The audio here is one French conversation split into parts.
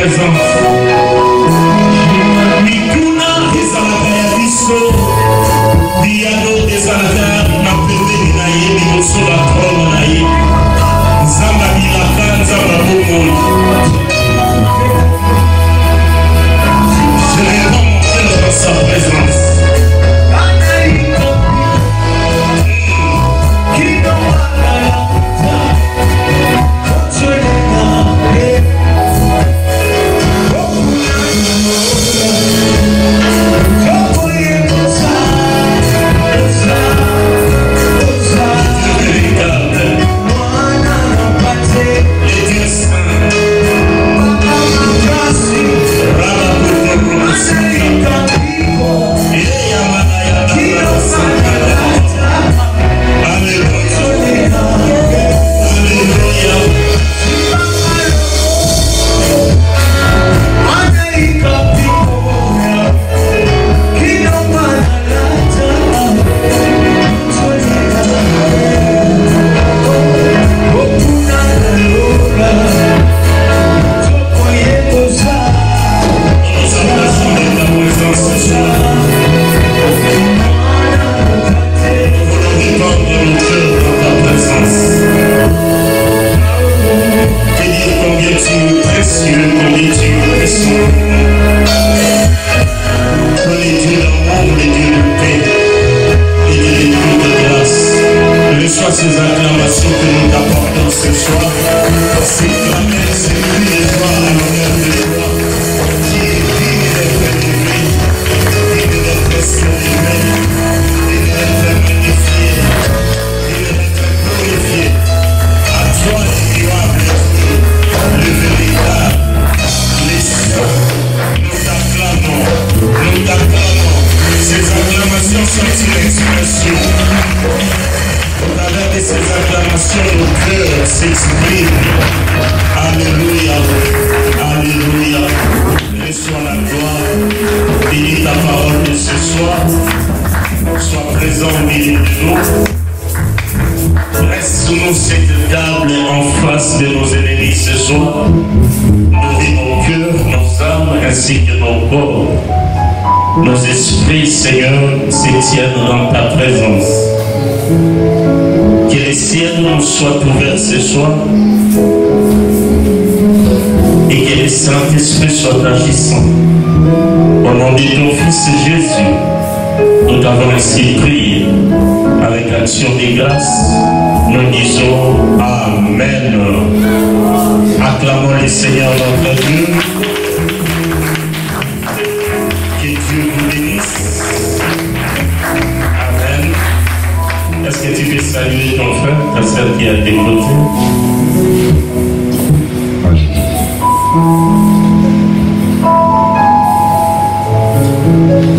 présence. Mikuna ezalaka biso, diado ezalaka na pembeni na ye liboso la trône na ye. Nzamba bilaka, nzamba bomoi. Je n'ai pas monté dans sa présence.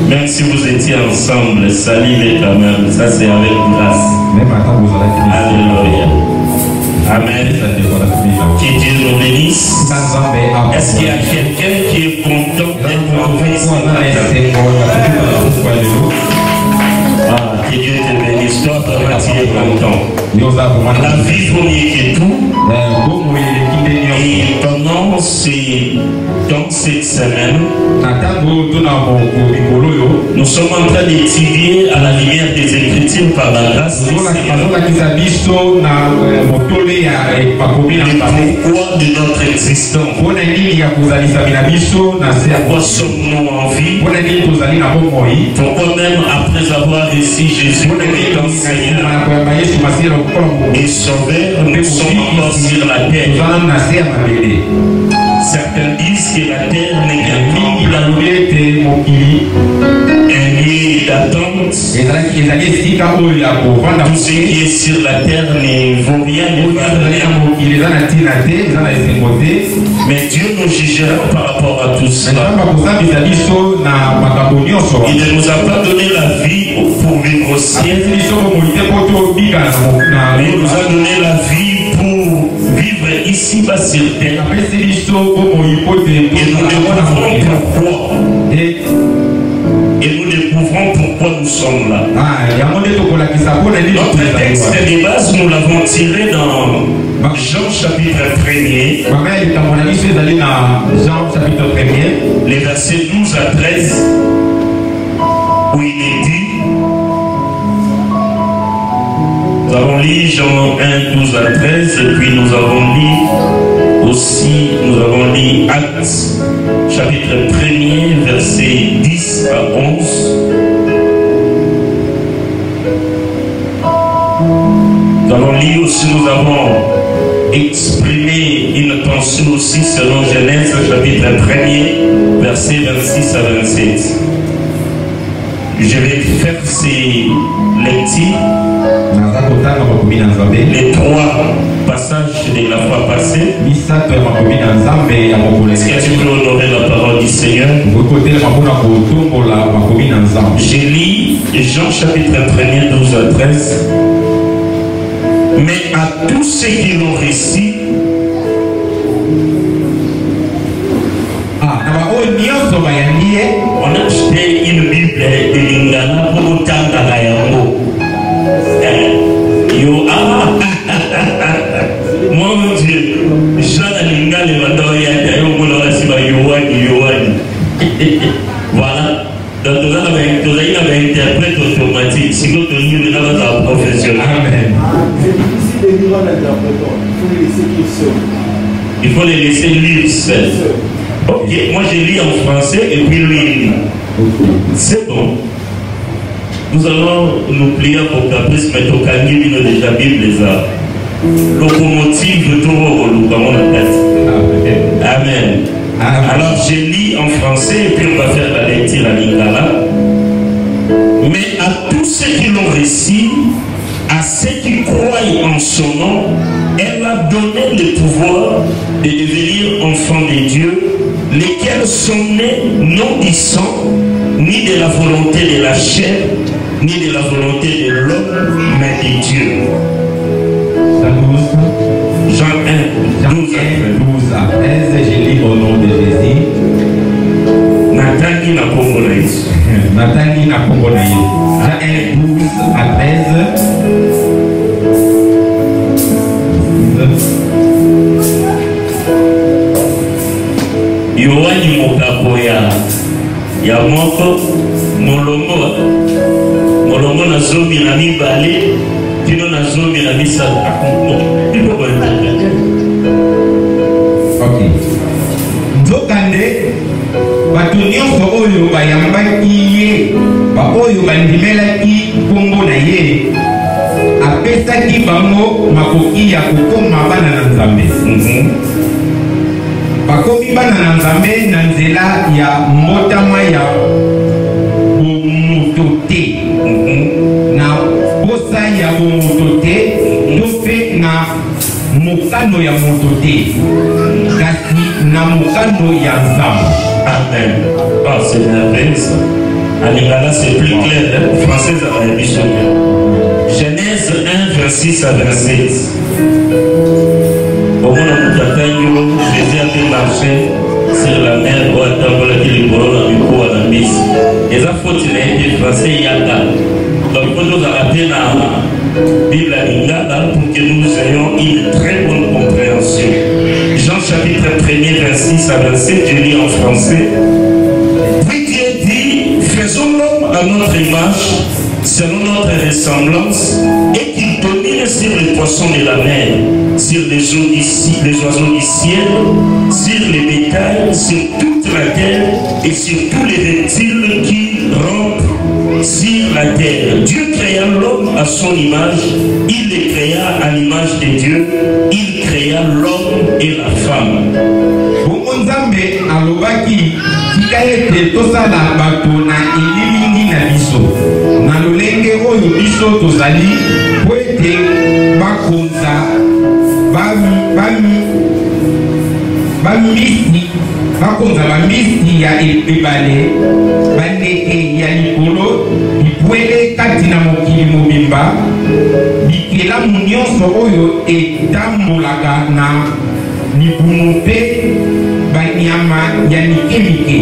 Même si vous étiez ensemble, saluez quand même. Ça, c'est avec grâce. Alléluia. Amen. Que Dieu nous bénisse. Est-ce qu'il y a quelqu'un qui est content d'être en vie? Que Dieu te bénisse. Toi, tu es content. La vie première qui est tout. Et pendant dans cette semaine, nous sommes en train d'étudier à la lumière des Écritures par la grâce du Seigneur pourquoi de notre existence. Pourquoi sommes-nous en vie? Pourquoi même après avoir reçu Jésus comme étant Seigneur et Sauveur, nous sommes encore sur la terre. Certains disent que la terre n'est qu'un lieu d'attente. Tout ce qui est sur la terre ne vaut rien, mais Dieu nous jugera par rapport à tout cela. Il ne nous a pas donné la vie pour vivre au ciel, mais il nous a donné la vie pour vivre ici-bas sur terre. Et nous découvrons pourquoi. Et nous découvrons pourquoi pourquoi nous sommes là. Notre texte de base, nous l'avons tiré dans Jean chapitre 1er. Les versets 12 à 13, où il est dit, nous avons lu Jean 1, 12 à 13, et puis nous avons lu Actes chapitre 1er, versets 10 à 11. Nous avons lu aussi, nous avons exprimé une pensée aussi selon Genèse chapitre 1er, versets 26 à 27. Je vais faire ces lectures, les trois passages de la fois passée. Est-ce que tu peux honorer la parole du Seigneur? J'ai lu Jean chapitre 1er, 12 à 13. Mais à tous ceux qui l'ont réussi, on a acheté une Bible de Lingala pour Tanga Gayango. Mon Dieu, Jean Lingala et Matoya, voilà. Donc nous avons une interprète automatique. Si vous tenez le nom de la professionnelle. Amen. Il faut les laisser lire seuls. Ok, moi j'ai lu en français et puis lui il lit. C'est bon. Nous allons nous plier pour caprice, mais au canier, il y a déjà Bible les arts. Locomotive de tout le comme on l'appelle. Amen. Alors j'ai lu en français et puis on va faire la lecture à Lingala. Mais à tous ceux qui l'ont reçu, à ceux qui croient en son nom, elle a donné le pouvoir de devenir enfants de Dieu, lesquels sont nés non du sang, ni de la volonté de la chair, ni de la volonté de l'homme, mais de Dieu. Jean 1, 12 à 13, je lis au nom de Jésus. Nathalie na Congo na Yesu. Nathalie na Congo na Yesu. Jean 1, 12 à 13. Yohani mokabo ya moko molongo na zomi na mibale kino na zomi na misala. Ok. Nzokande bato nyonso oyo bayambaki ye baoyo bandimelaki kombo na ye apesaki bango makoki ya kokoma bana na Nzambe. Bakomi bana na Nzambe na nzela ya mbotama ya bomoto te, na posa ya bomoto te, to mpe na mokano ya moto te, kasi na mokano ya Nzambe. Amen. Oh, c'est merveilleux ça. En lingala c'est plus clair, hein? Français ça va être bien. Genèse 1, 26 à 27. Au moment où Jésus a fait marcher sur la mer, où attendre qu'il y ait du coup à la mise. Et ça faut qu'il ait été français il y a là. Donc il faut nous arrêter dans la Bible à Lingala pour que nous ayons une très bonne compréhension. Jean chapitre 1er, 26 à 27, je lis en français. Puis Dieu dit, faisons l'homme à notre image, selon notre ressemblance, et qu'il domine sur les poissons de la mer, sur les oiseaux du ciel, sur les bétails, sur toute la terre et sur tous les reptiles qui rampent sur la terre. Dieu créa l'homme à son image, il les créa à l'image de Dieu, il créa l'homme et la femme. Nzambe alobaki tika tosala bato na elilingi na biso na lolenge oyo biso tozali po ete bakonza bamisi ya ebale bandeke ya likolo bipwele kati na mokili mobimba bikelamu nyonso oyo etambolaka na libumu mpe banyama ya mike mike.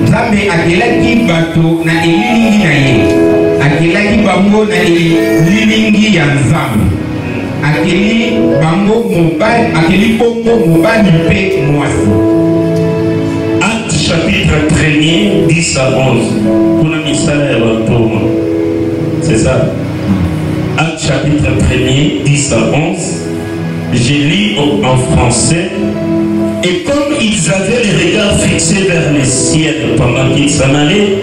Nzambe akelaki bato na elilingi na ye bango na lilingi ya nzambe. Akeli bango mobali, akeli bongo mobali mpe mwasi. Acte chapitre 1er, 10 à 11. Kuna misala ya batoma. C'est ça? Acte chapitre 1er, 10 à 11. Je lis en français. Et comme ils avaient les regards fixés vers le ciel pendant qu'ils s'en allaient,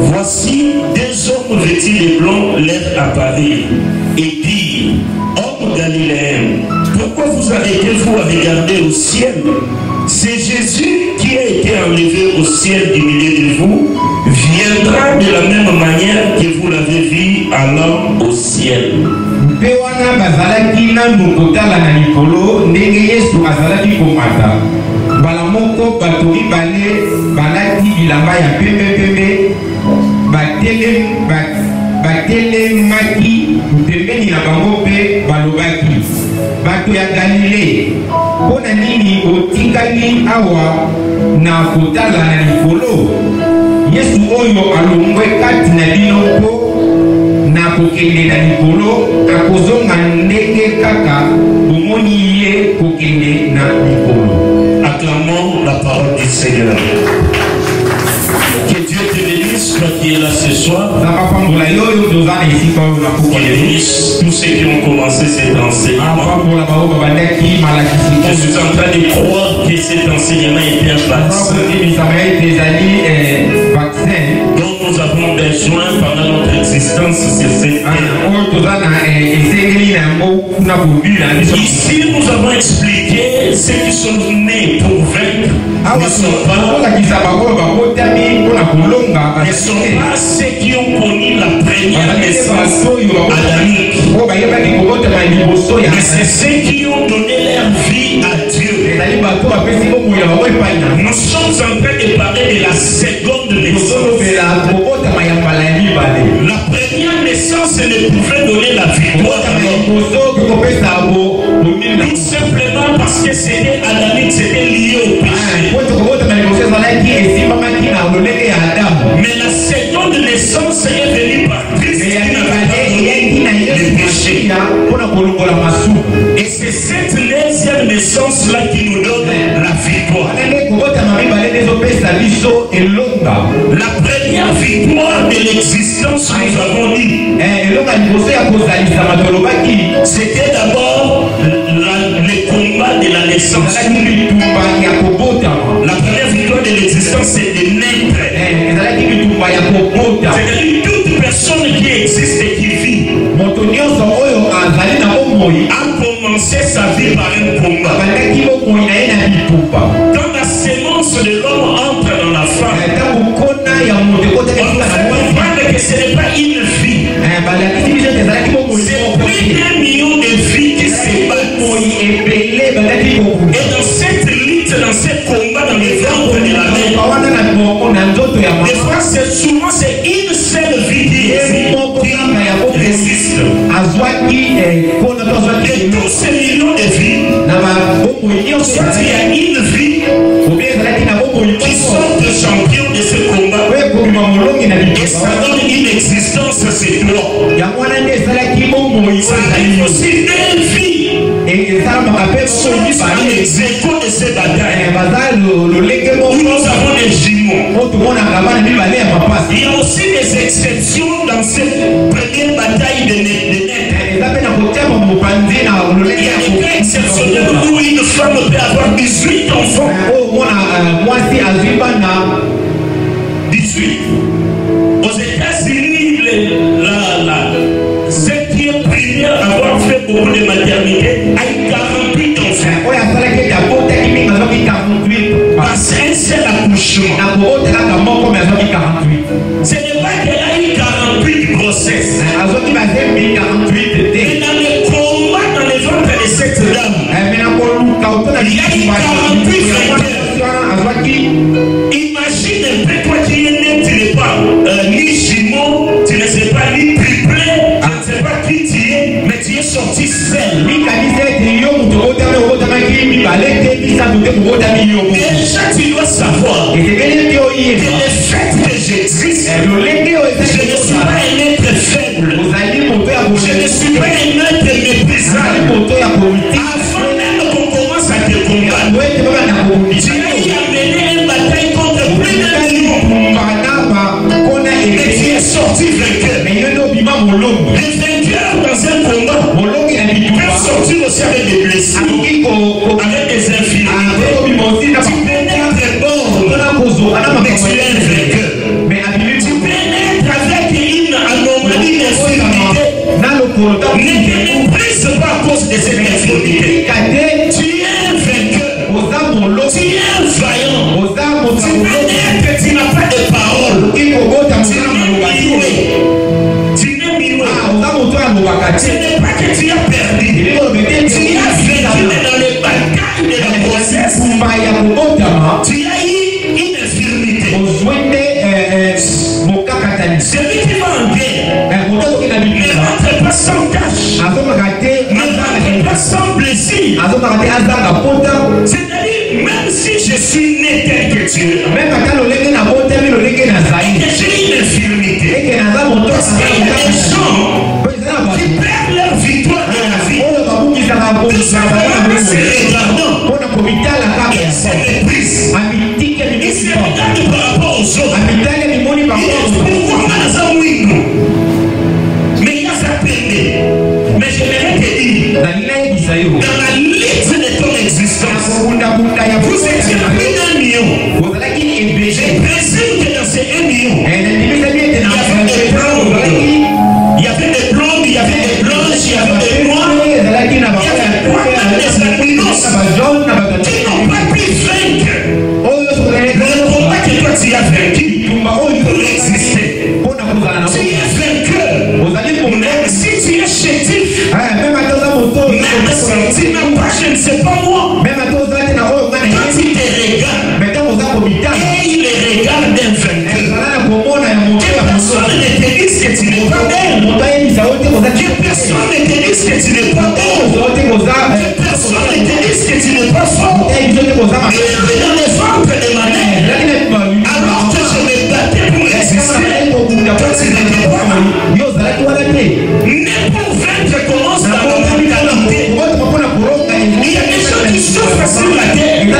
voici deux hommes vêtus de blanc leur apparurent et dirent: Hommes galiléens, pourquoi vous arrêtez-vous à regarder au ciel? C'est Jésus qui a été enlevé au ciel du milieu de vous, viendra de la même manière que vous l'avez vu allant au ciel. Pewana bazalaki nanu kotala na likolo ndenge Yesu azalaki komata. Bala moko bato mibale balati bilamba ya pembe batelemaki pembeni na bango mpe balobaki: bato ya Galile, mpona nini botikali awa na kotala na likolo? Yesu oyo alongwe kati na bino mpo na kokende na likolo akozonga ndenge kaka bomoni ye kokende na likolo. Acclamons la parole du Seigneur. Que Dieu te bénisse, toi qui es là ce soir. Qu'il bénisse tous ceux qui ont commencé cet enseignement. Je suis en train de croire que cet enseignement est un vaccin dont nous avons besoin pendant notre existence sur cette terre. Ici, nous avons expliqué ceux qui sont nés pour vaincre ne sont pas ceux qui ont connu la première naissance adamique. Mais c'est ceux qui ont donné leur vie à Dieu. Nous sommes en train de parler de la seconde naissance. La première naissance ne pouvait donner la victoire à l'homme. Tout simplement parce que c'était adamique, c'était lié au péché. Mais la seconde naissance est venue par Christ qui n'avait pas donné le péché. Et c'est cette deuxième naissance-là qui nous donne la victoire. La première victoire de l'existence, nous avons dit, c'était d'abord le combat de la naissance. La première victoire de l'existence, c'est de naître. C'est-à-dire toute personne qui existe et qui vit a commencé sa vie par un combat. Quand la sémence de l'homme entre dans la femme, on va comprendre que ce n'est pas une vie. C'est plus d'un million de vies qui se battent. Et dans cette lutte, dans ce combat, dans le ventre de la mère, des fois, souvent, c'est une seule vie qui résiste. Et tous ces millions de vies, soit il y a une vie qui sont des champions de ce combat, et ça donne une existence, c'est toi. Ça arrive aussi une vie. Celui sera les échos de ces batailles. Où nous avons des jumeaux. Il y a aussi des exceptions dans cette première bataille de naître. Il y a des cas exceptionnels où une femme peut avoir 18 enfants. 18. Aux États-Unis, celle qui est première à avoir fait beaucoup de maternité a eu 48 enfants. Parce qu'un seul accouchement. Ce n'est pas qu'elle a eu 48 grossesses. Mais dans le combat dans le ventre de cette dame, il y a eu 48 frères. Imagine un peu, toi qui es né, tu n'es pas ni jumeau, tu ne sais pas ni triplé, tu ne sais pas qui tu es, mais tu es sorti seul. Ce n'est pas que tu as perdu. Tu as vécu dans les batailles de la grossesse. Tu as eu une infirmité. Celui qui va en guerre ne rentre pas sans tâche, ne rentre pas sans blessure. C'est-à-dire, même si je suis né tel que Dieu, et que j'ai une infirmité, parce qu'il y a des gens qui perdent leur victoire dans la vie, tout simplement en se regardant, ils se méprisent, ils se regardent par rapport aux autres. Mais il y a sa peine. Mais j'aimerais te dire, dans la lutte de ton existence, vous étiez plus d'un million. Je présume que dans ces 1 million, il y avait des plombes, il y avait des blanches, il y avait des noirs, il y avait des albinos qui n'ont pas pu vaincre le combat que toi tu as vaincu pour exister. Tu es vainqueur, même si tu es chétif, même si tu n'as pas, je ne sais pas moi, quand tu te regardes, et il regarde un vainqueur, que personne ne te dise que tu n'es pas belle, que personne ne te dise que tu n'es pas beau, que personne ne te dise que tu n'es pas fort. Et dans le ventre de ma mère, alors que je me battais pour exister, toi tu n'étais pas là. Mais pour vaincre commence dans la mentalité. Il y a des gens qui souffrent sur la terre, non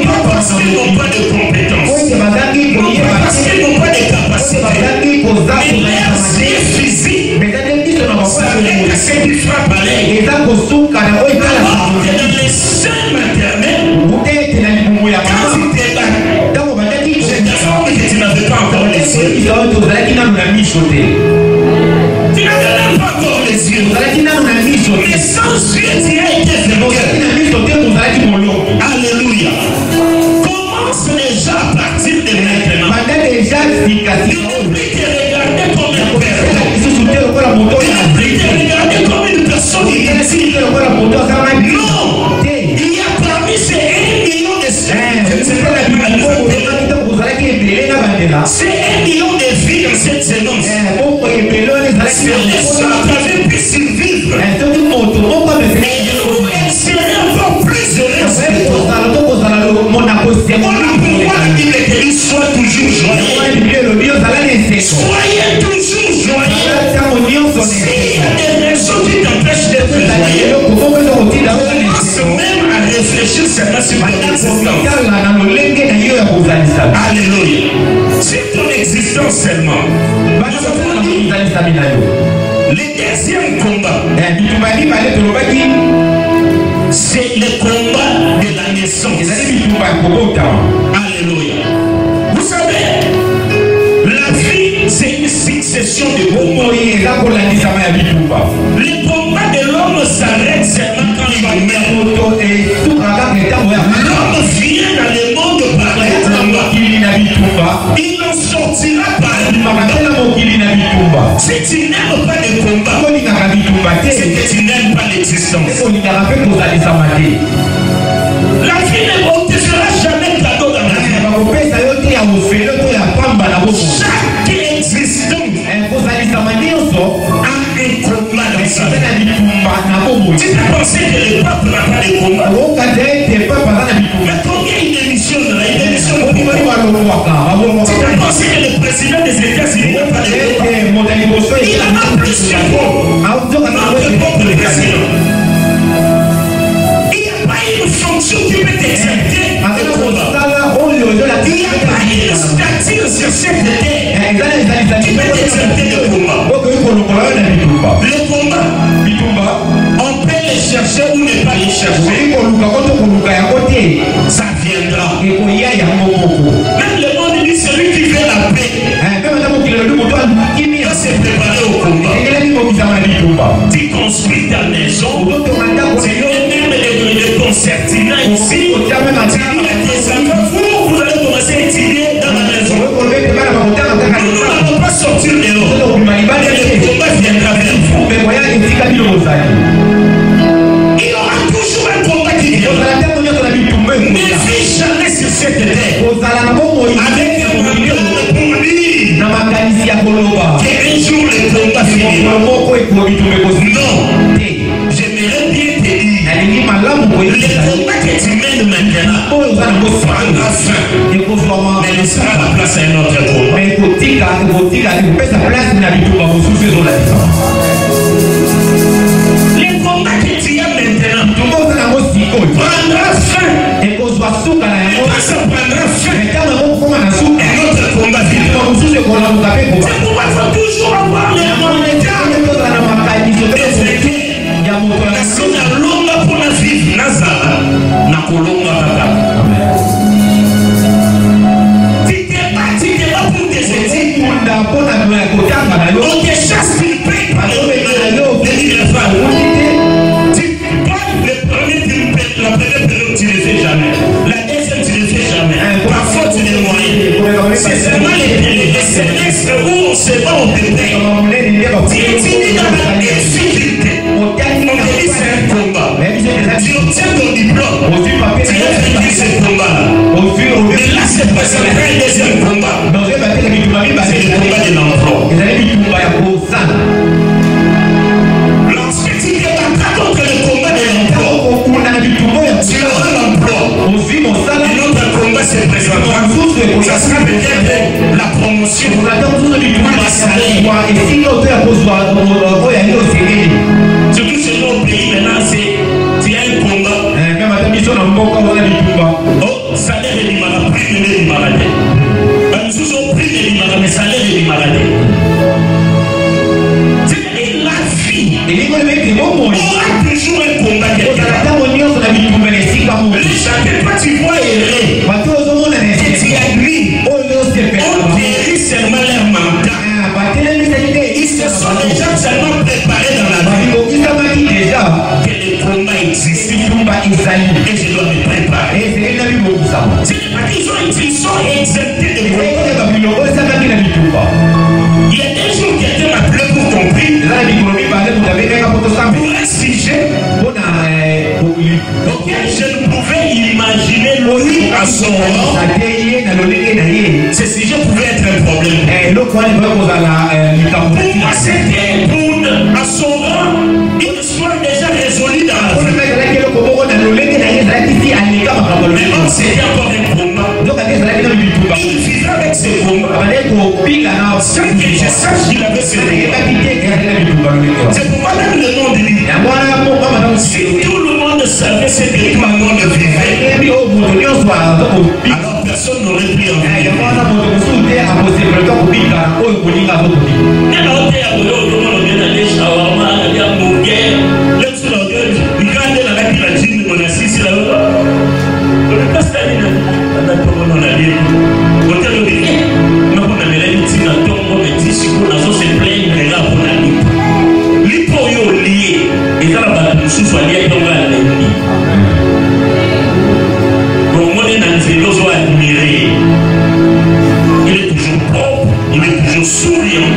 pas parce qu'ils n'ont pas de compétences, non pas parce qu'ils n'ont pas de capacités, mais leur physique, ça fait casser du frappe à l'air. Alors que dans les seins maternels, quand tu t'es battu, je t'informe que tu n'avais pas encore les yeux. Tu n'avais même pas encore les yeux. Mais sans yeux, tu as été vainqueur. Alléluia. Commence déjà à partir de maintenant. Ne plus te regarder comme un père. Ne plus te regarder comme une personne inutile. Non. Il y a parmi ces 1 million de saints. C'est 1 million de vies dans cette séance. C'est les gens qui avaient pu survivre. Et il faut insérer encore plus de respect. Voilà pourquoi la Bible dit sois toujours joyeux. Soyez toujours joyeux. S'il y a des raisons qui t'empêchent d'être joyeux, commence même à réfléchir seulement sur ton existence. Alléluia. Sur ton existence seulement. Le deuxième combat, c'est le combat de la naissance. Alléluia. Vous savez, la vie, c'est une succession de combats. Le combat de l'homme s'arrête seulement quand il meurt. L'homme vient dans le monde par le combat. Il en sortira par le combat. Si tu n'aimes pas le combat, c'est que tu n'aimes pas l'existence. La vie ne te fera jamais cadeau dans la vie. Chaque existence a un combat dans sa vie. Tu t'as pensé que le peuple n'a pas de combat? Mais combien il démissionne là? Il démissionne pourquoi? Tu t'as pensé que le président des États-Unis n'a pas de combat? Il en a plus que notre propre président. Il n'y a pas une fonction qui peut t'exalter de combat. Il n'y a pas une stature sur cette terre qui peut t'exalter de combat. Le combat, on peut les chercher ou ne pas les chercher. Ça viendra. Même le monde dit celui qui fait la paix doit se préparer au combat. Tu construis ta maison, tu mets même les concertinats ici, tu dis à tes enfants, vous allez commencer à étudier dans la maison. Nous n'allons pas sortir dehors. Le combat viendra vers vous. qu'un jour le combat finira. Non. J'aimerais bien te dire, le combat que tu mènes maintenant prendra fin. Mais laissera la place à un autre combat. Le combat que tu as maintenant prendra fin. Et quand ça prendra fin, un autre combat finira. C'est pourquoi il faut toujours avoir les moyens. Si na longa pour la vivre Nazara na kolonga kaka. Tu t'es pas pour tes études. On te chasse, tu payes par le premier, la première période tu ne le fais jamais. La deuxième tu ne le fais jamais. Parfois tu les moyens. C'est seulement les SMS où on se bat, on te paye. Tu es dans la difficulté. On te dit c'est un combat. Tu obtiens ton diplôme. Tu as fait ce combat-là. Mais là, c'est pas ça, un deuxième combat. C'est le combat de l'emploi. Lorsque tu te battras contre le combat de l'emploi, tu auras l'emploi. Un autre combat se présentera. Ça sera peut-être la promotion. Surtout chez nos pays, maintenant, tu as un combat. Oh, salaire est du malade, prix de malade. Nous sommes prix de malade, mais salaire est du malade. C'est-à-dire la vie. Aura toujours un combat quelqu'un. Les chacun, toi tu vois errer. Et tu admires. On guérit seulement leur mental. Ils se sont déjà seulement préparés dans la vie. Que le combat existe. Et je dois me préparer. C'est pas qu'ils sont exemptés de combat. Il y a des jours qui étaient ma plus pour compris. Pour un sujet auquel je ne pouvais imaginer lui à son rang. Ce sujet pouvait être un problème. Pour moi, c'était à son rang une histoire déjà résolue dans la vie. Mais bon, c'était encore un combat. Il vivait avec ce combat. Sans que je sache qu'il avait ce combat. C'est pourquoi même le monde dit, si tout le monde savait ce que tout le monde vivait, alors personne n'aurait pris en vie. Il est toujours propre, il est toujours souriant,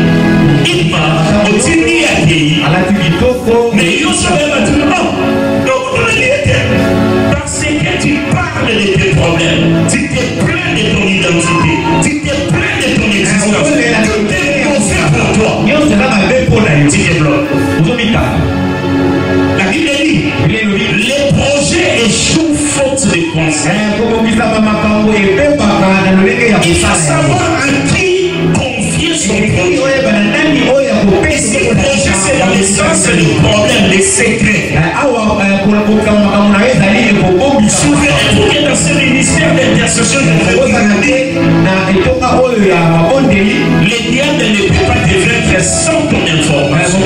il marche, mais il se lève à tout le monde. Donc, parce que tu parles de tes problèmes, tu t'es plein de ton identité, tu t'es plein de ton existence, tout est posé pour toi. Tu développes. La Bible dit, les projets échouent faute de conseils. Il faut savoir à qui confier son projet. Et ces projets, c'est dans le sens du problème, des secrets. Souvent, que dans ce ministère d'intercession de le diable ne peut pas te vaincre sans ton information.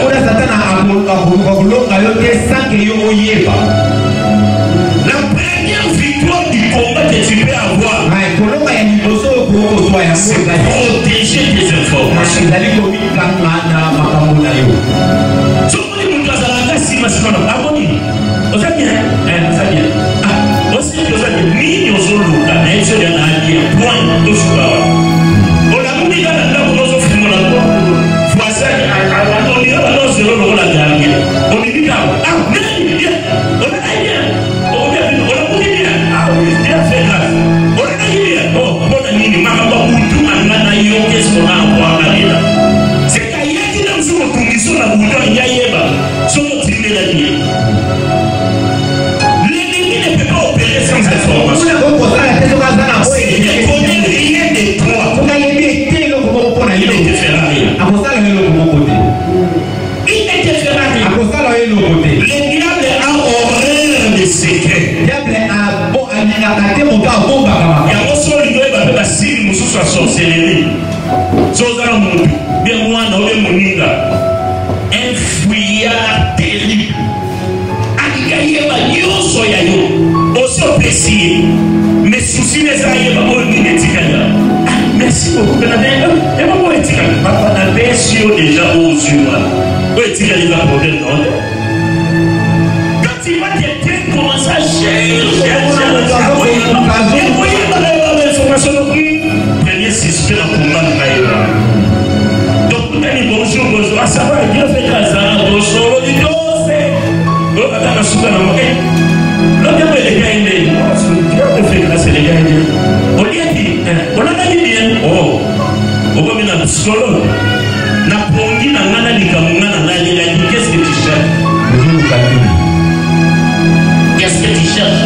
La première victoire du combat que tu peux avoir, c'est protéger tes informations. Qu'est-ce qu'on a à voir là-dedans? beaucoup. Et moi, je dis, la version déjà aux yeux. Oui, tu as des problèmes, non? Quand tu vas quelqu'un commencer à chercher, et voyez dans l'information, premier suspect dans le combat de donc, vous avez bonjour, bonjour, ça va, bien fait grâce à bonjour, du dos, c'est. Oh, attends, la soupe à la moquette. Là, bien, les gars, ils ont fait grâce, les gars, on lui a dit, on a dit bien, oh, on va mettre un solo. Na pongi na ngana likamuna na nani la qu'est-ce que tu cherches? Qu'est-ce que tu cherches?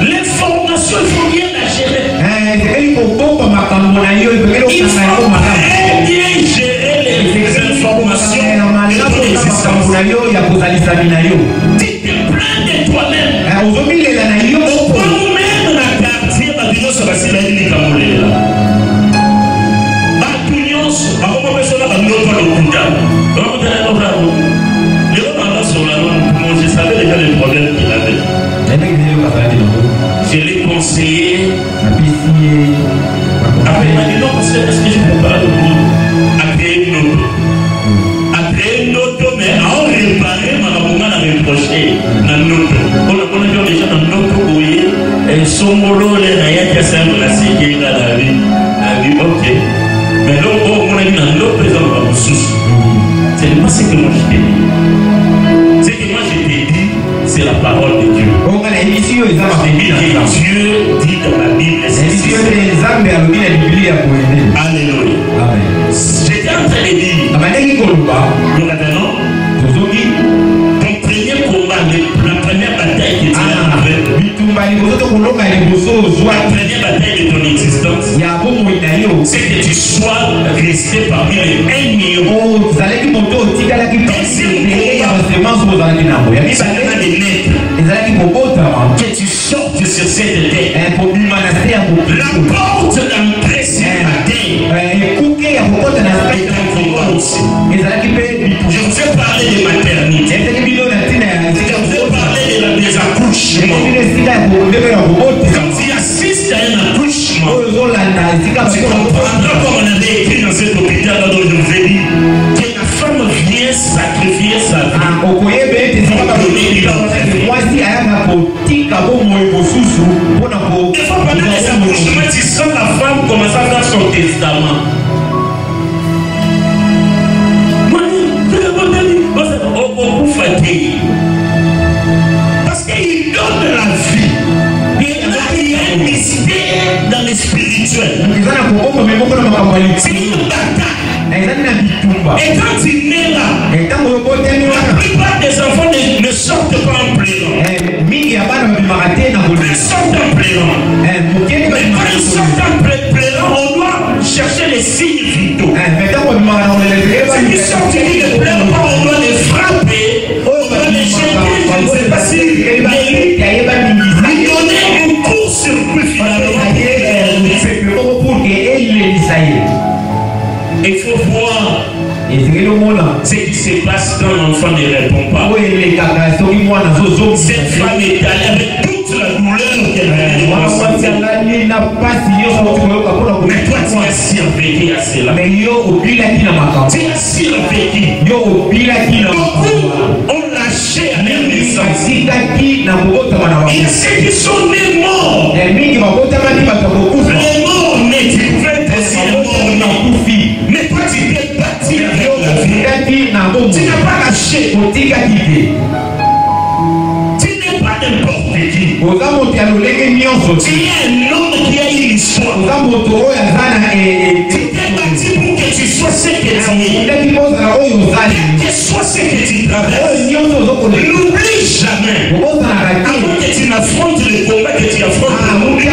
L'information, il faut bien la gérer. Il faut bien gérer les informations. Tu te plains de toi-même. Au point où même la quartier, ma vie, ça va se mettre likamuna. Je savais déjà les problèmes qu'il avait. Je l'ai conseillé. Après, il m'a dit non, est-ce que je peux pas à créer une auto? À créer une auto, mais à en réparer, ma l'a reproché dans l'auto. On a déjà dans l'auto, oui, et son molo, les rayons qui servent la sécurité dans la vie. La vie, ok. Mais là, on a dit dans l'autre, les hommes vont souffrir. C'est pas ce que moi je t'ai dit. Ce que moi je t'ai dit, c'est la parole de Dieu. Dieu dit dans la Bible, alléluia. J'étais en train de dire, nous retenons, ton premier combat, la première bataille que tu as avec, la première bataille de ton existence, c'est que tu sois resté parmi les 1 million. Que tu sortes sur cette terre. La porte d'entrée sur la terre est un combat aussi. Je vous ai parlé de maternité. Je vous ai parlé des accouchements. Quand tu assistes à un accouchement, tu comprendras comme on avait écrit dans cet hôpital dont je vous ai dit que la femme vient sacrifier sa vie. Des fois, pendant les accouchements, tu sens la femme commencer à faire son testament. Beaucoup fatigué. Parce qu'il donne la vie. Il y a un mystère dans le spirituel. C'est une bataille. Et quand il est là, la plupart des enfants ne sortent pas en pleurant. Ils sortent en pleurant. Mais quand ils sortent en pleurant, on doit chercher les signes vitaux. Si ils sortent et qu'ils ne pleurent pas, on doit les frapper, on doit les jeter, je ne sais pas si lui donner un court-circuit finalement. Il faut voir ce qui se passe quand l'enfant ne répond pas. Cette femme est allée avec toute la douleur qu'elle a. Mais toi, tu as survécu à cela. Tu as survécu. Beaucoup ont lâché à leur naissance. Il y a ceux qui sont nés morts. Les morts nés, tu pouvais être aussi mort. Mais toi, tu t'es bâti avec la vie. Tu n'as pas lâché. Tu n'es pas n'importe qui. Tu es un homme qui a une histoire. Tu t'es bâti pour que tu sois ce que tu es. Quel que soit ce que tu traverses, n'oublie jamais. Avant que tu n'affrontes le combat que tu affrontes, tu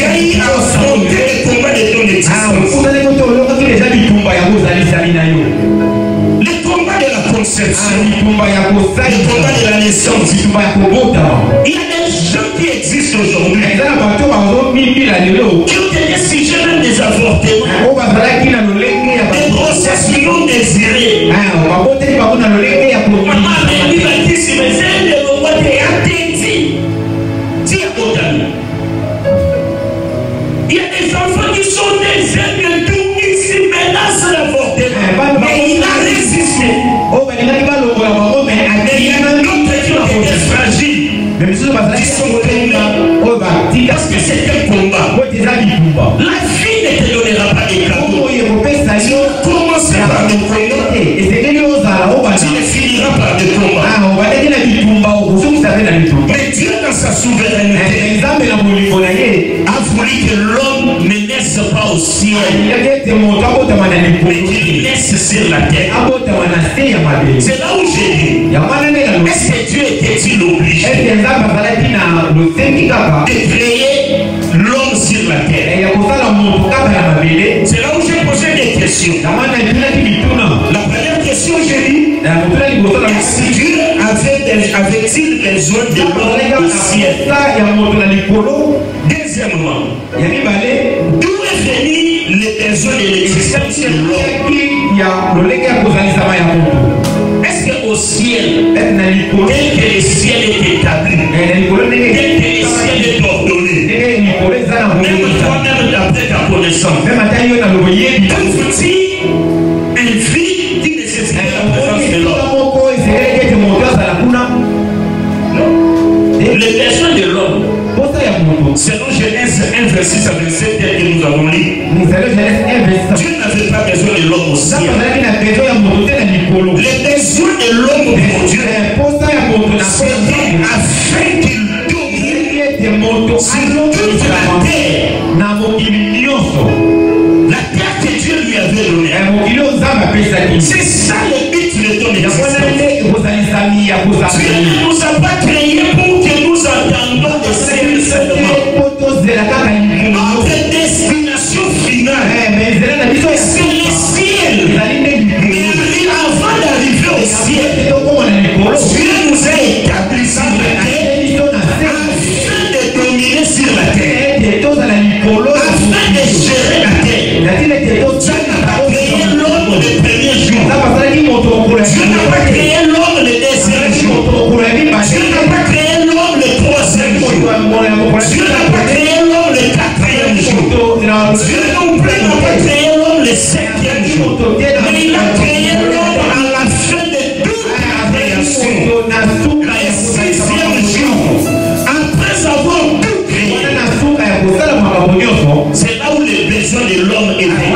as eu à affronter le combat de ton existence. Le combat de la conception, le combat de la naissance. Il y a des gens qui existent aujourd'hui qui ont été sujets même des avortements, des grossesses non désirées. Maman il va dire si mes ailes de mon côté attendent. Il y a voulu que l'homme ne naisse pas au ciel, mais qu'il naisse sur la terre. C'est là où j'ai dit, est-ce que Dieu était-il obligé de créer l'homme sur la terre? C'est là où j'ai posé des questions. La première question, j'ai dit, est-ce que Dieu avait-il besoin de l'homme au ciel? Deuxièmement, d'où est venu le besoin de l'existence de l'homme? Est-ce qu'au ciel, tel que le ciel est établi, tel que le ciel est ordonné, même toi-même d'après ta connaissance, trouves-tu une vie qui nécessite la présence de l'homme? Le besoin de l'homme, selon Genèse 1, verset 27, tel que nous avons lu, Dieu n'avait pas besoin de l'homme au ciel. Le besoin de l'homme pour Dieu, c'était afin qu'il domine sur toute la terre. La terre que Dieu lui avait donnée. C'est ça le but de ton existence. Dieu ne nous a pas créés pour que nous entendions de ciel seulement. Notre destination finale, c'est le ciel. Mais avant d'arriver au ciel, Dieu nous a établis sur la terre afin de dominer sur la terre, afin de gérer la terre. Dieu n'a pas créé l'homme le premier jour. Dieu n'a pas créé l'homme le deuxième jour. Dieu n'a pas créé l'homme le troisième jour. Dieu n'a pas créé l'homme le quatrième jour. Dieu non plus n'a pas créé l'homme le cinquième jour. Mais il a créé l'homme à la fin de toute la création. Le sixième jour, après avoir tout créé, c'est là où le besoin de l'homme est venu.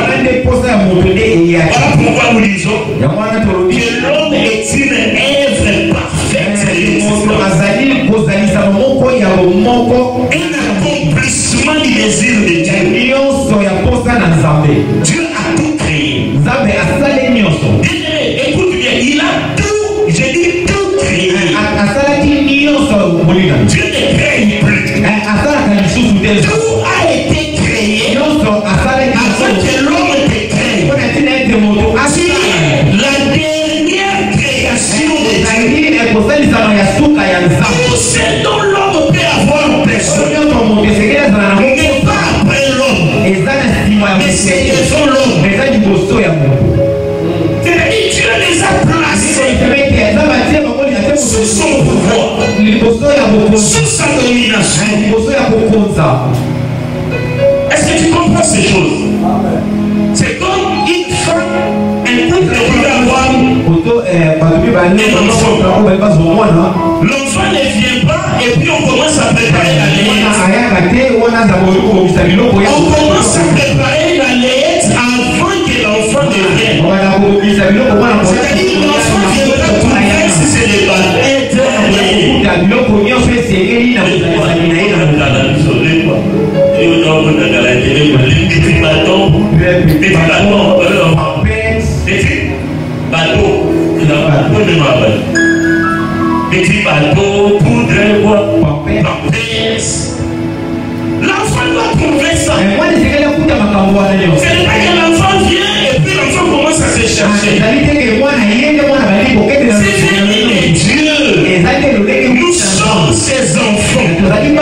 Voilà pourquoi nous disons que l'homme est une œuvre parfaite. Un accomplissement du désir de Dieu. Dieu a tout créé. Écoute bien, il a tout, j'ai dit tout créé. Dieu ne crée plus. Tout a été créé avant que l'homme était créé. La dernière création de Dieu, tout ce dont l'homme peut avoir besoin n'est pas après l'homme, mais c'est devant l'homme. C'est-à-dire Dieu les a placés sous son pouvoir, sous sa domination. Est-ce que tu comprends ces choses? C'est comme une femme, un couple peut avoir un enfant. L'enfant ne vient pas et puis on commence à préparer la layette. On commence à préparer la layette avant que l'enfant ne vienne. C'est-à-dire l'enfant ne vient pas trouver si c'est les baguettes. Petit bateau, poudre, pampers. L'enfant doit trouver ça. Ce n'est pas que l'enfant vient et puis l'enfant commence à se chercher. C'est fini les dieux. Nous sommes ses enfants. Il a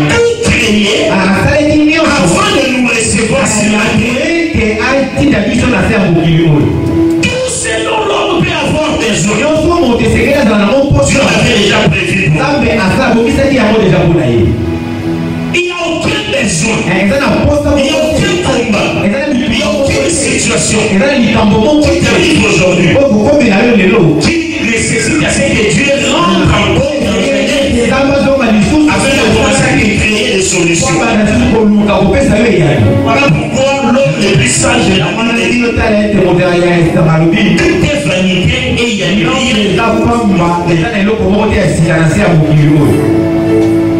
tout créé avant de nous recevoir sur la terre. Tout ce dont l'homme peut avoir besoin, Dieu l'avait déjà prévu. Il n'y a aucun besoin, il n'y a aucun combat, il n'y a aucune situation qui t'arrive aujourd'hui qui nécessite à ce que Dieu rentre en compte afin de commencer à créer des solutions. Voilà pourquoi l'homme le plus sage de la humanité, tout est vanité et il y a une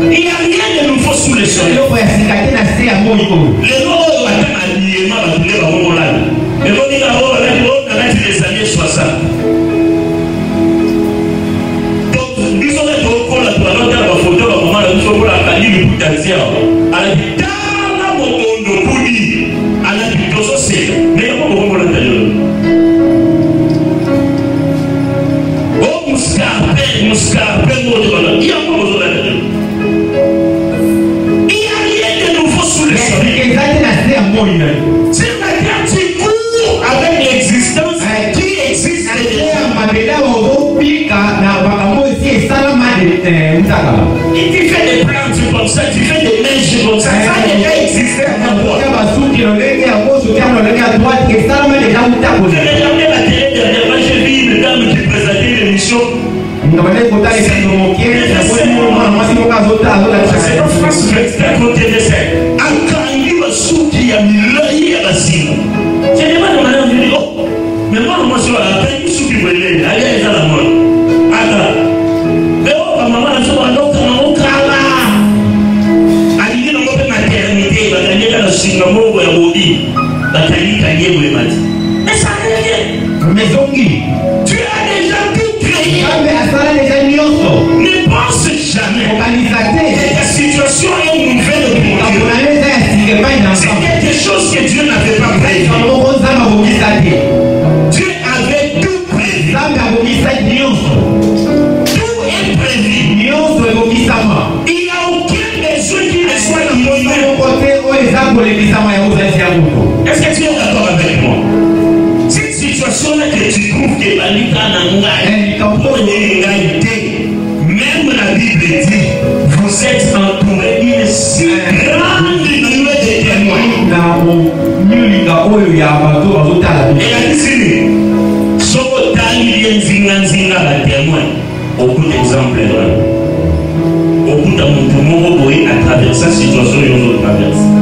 Il n'y a rien de nouveau sous le soleil. eloko ya sika te na se ya moi oyo Les mots attendent habillement à tous les moments là. Et on dit d'abord là, on a dit les années 60. Donc, ils ont été au cours là, pour aller dans la photo, au moment là, ils ont la caline du bout d'Asia. À la vie, dans la moto, pour dire, à la vie, tout ça c'est. Mais on va voir l'intérieur. Oh, Mouscarpe, il y a pas besoin d'intérieur. Il n'y a rien de nouveau sous le soleil. C'est-à-dire tu cours avec l'existence qui existe déjà. Et tu fais des plantes comme ça, tu fais des neiges comme ça, ça a déjà existé avant toi. J'ai regardé la télé dernièrement, j'ai vu une dame qui présentait l'émission. C'est pas France 24 au TV5. Qui a mis l'œil à la cible. J'ai demandé à madame, je dis, oh, mais moi, je suis à la peine, je suis allé à la mort. Attends. Mais oh, maman, je suis à l'autre, maman, kala. À l'idée de notre maternité, il va gagner dans le Singapour ou à Bobby. La qualité, vous les mati. Mais ça n'a rien. Mais Zongi, tu as déjà tout créé. Ne pense jamais. La situation est nouvelle pour Dieu. C'est quelque chose que Dieu n'avait pas prévu. Dieu avait tout prévu. Tout est prévu. Il n'y a aucun besoin qui ne soit dans mon nom. Est-ce que tu es d'accord avec moi? Cette situation-là que tu trouves que même la Bible dit, vous êtes entouré d'une si grande nuée de témoins. Et la décennie, beaucoup d'exemples. Beaucoup d'amoumours à travers cette situation et nous traversons.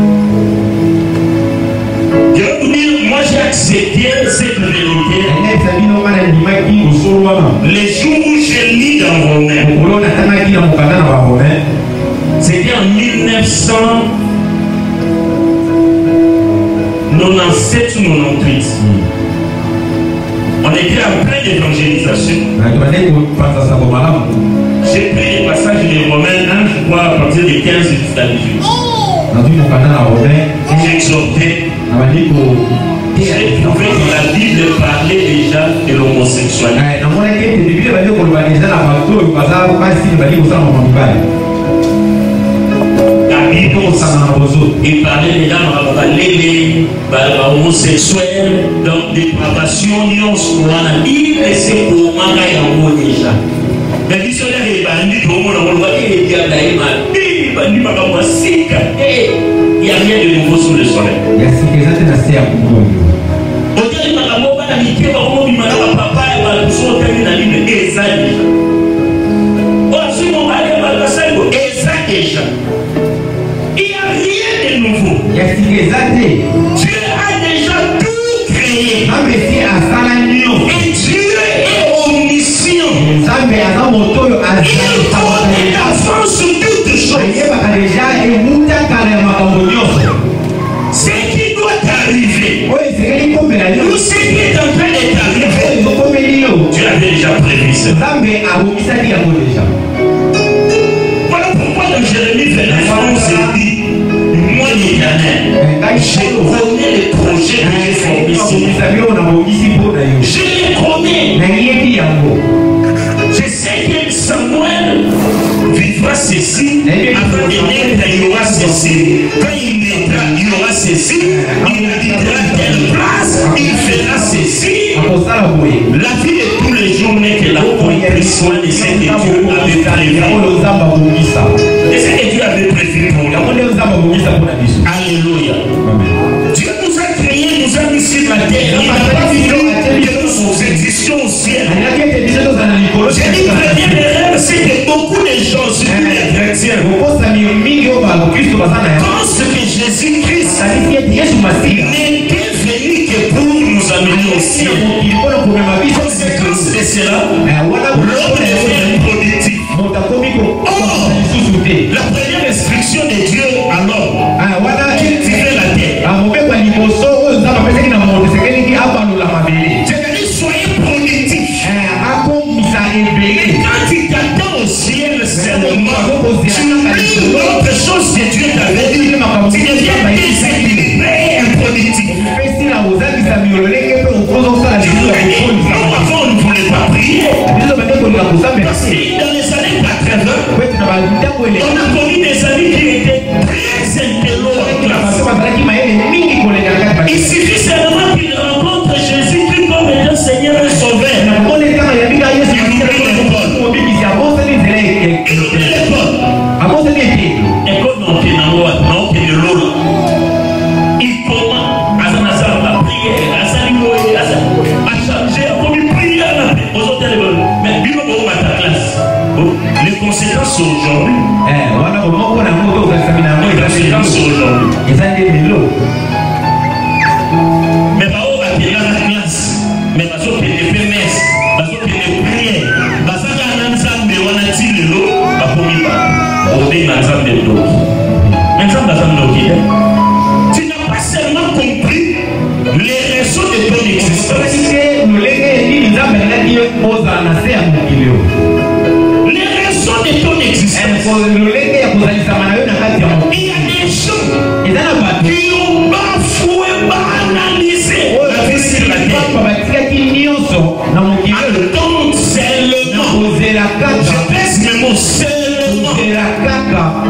Je vais vous dire, moi j'ai accepté cette vérité. Les jours où j'ai mis dans vos mains, c'était en 1997 ou 98. On était en pleine évangélisation. J'ai pris les passages des Romains 1, je crois, à partir des 15 jusqu'à 18. J'exhortais. J'ai trouvé que la Bible parlait déjà de l'homosexualité. La Bible il parlait déjà de l'homosexuel, donc dépravation, la Bible c'est pour Manga Yango déjà. La missionnaire est bandit, tout le monde a dit il y a rien de nouveau sous le soleil. Il n'y a rien de nouveau. Dieu a déjà tout créé. Et Dieu est omniscient. Il connaît d'avance sur toutes choses. Ce qui doit arriver, ou ce qui est en train d'être arrivé, Dieu avait déjà prévu ça. Voilà pourquoi dans Jérémie 29, on se dit, moi l'Éternel, je connais les projets que j'ai formés. Je les connais. Je sais que Samuel vivra ceci, avant de naître, il y aura ceci. Quand il naîtra, il y aura ceci. Il habitera telle place, il fera ceci. La vie de tous les jours n'est que la compris soin de ce que Dieu avait prévu. Et ce que Dieu avait prévu pour nous. Alléluia. Dieu nous a créés, nous a mis sur la terre. Il n'a pas vu que nous existions au ciel. J'ai dit première erreur, c'est que beaucoup de gens, surtout les chrétiens, pensent que Jésus-Christ n'était venu que pour nous amener au ciel. Conséquence de cela, l'homme devient productif. Or, La première restriction de Dieu alors, cultiver la terre. C'est-à-dire soyez productifs. Et quand tu t'attends au ciel seulement, tu oublies l'autre chose que Dieu t'avait dit. Tu deviens déséquilibré et improductif. Avant, on ne voulait pas prier. Parce que dans les années 80, on a connu des amis qui étaient très intello en classe. Il suffit seulement qu'ils rencontrent Jésus-Christ comme étant Seigneur et Sauveur. Les conséquences aujourd'hui. Mais pas où va la classe, mais pas sur les PMS, pas sur les prières, pas sur les ensemble de l'eau, pas pour lui pas. On est ensemble de l'eau. Tu n'as pas seulement compris les raisons de ton existence. Les raisons de ton existence. Il y a des gens qui ont bafoué, banalisé la vie sur la terre. Attends seulement. Je pèse mes mots seulement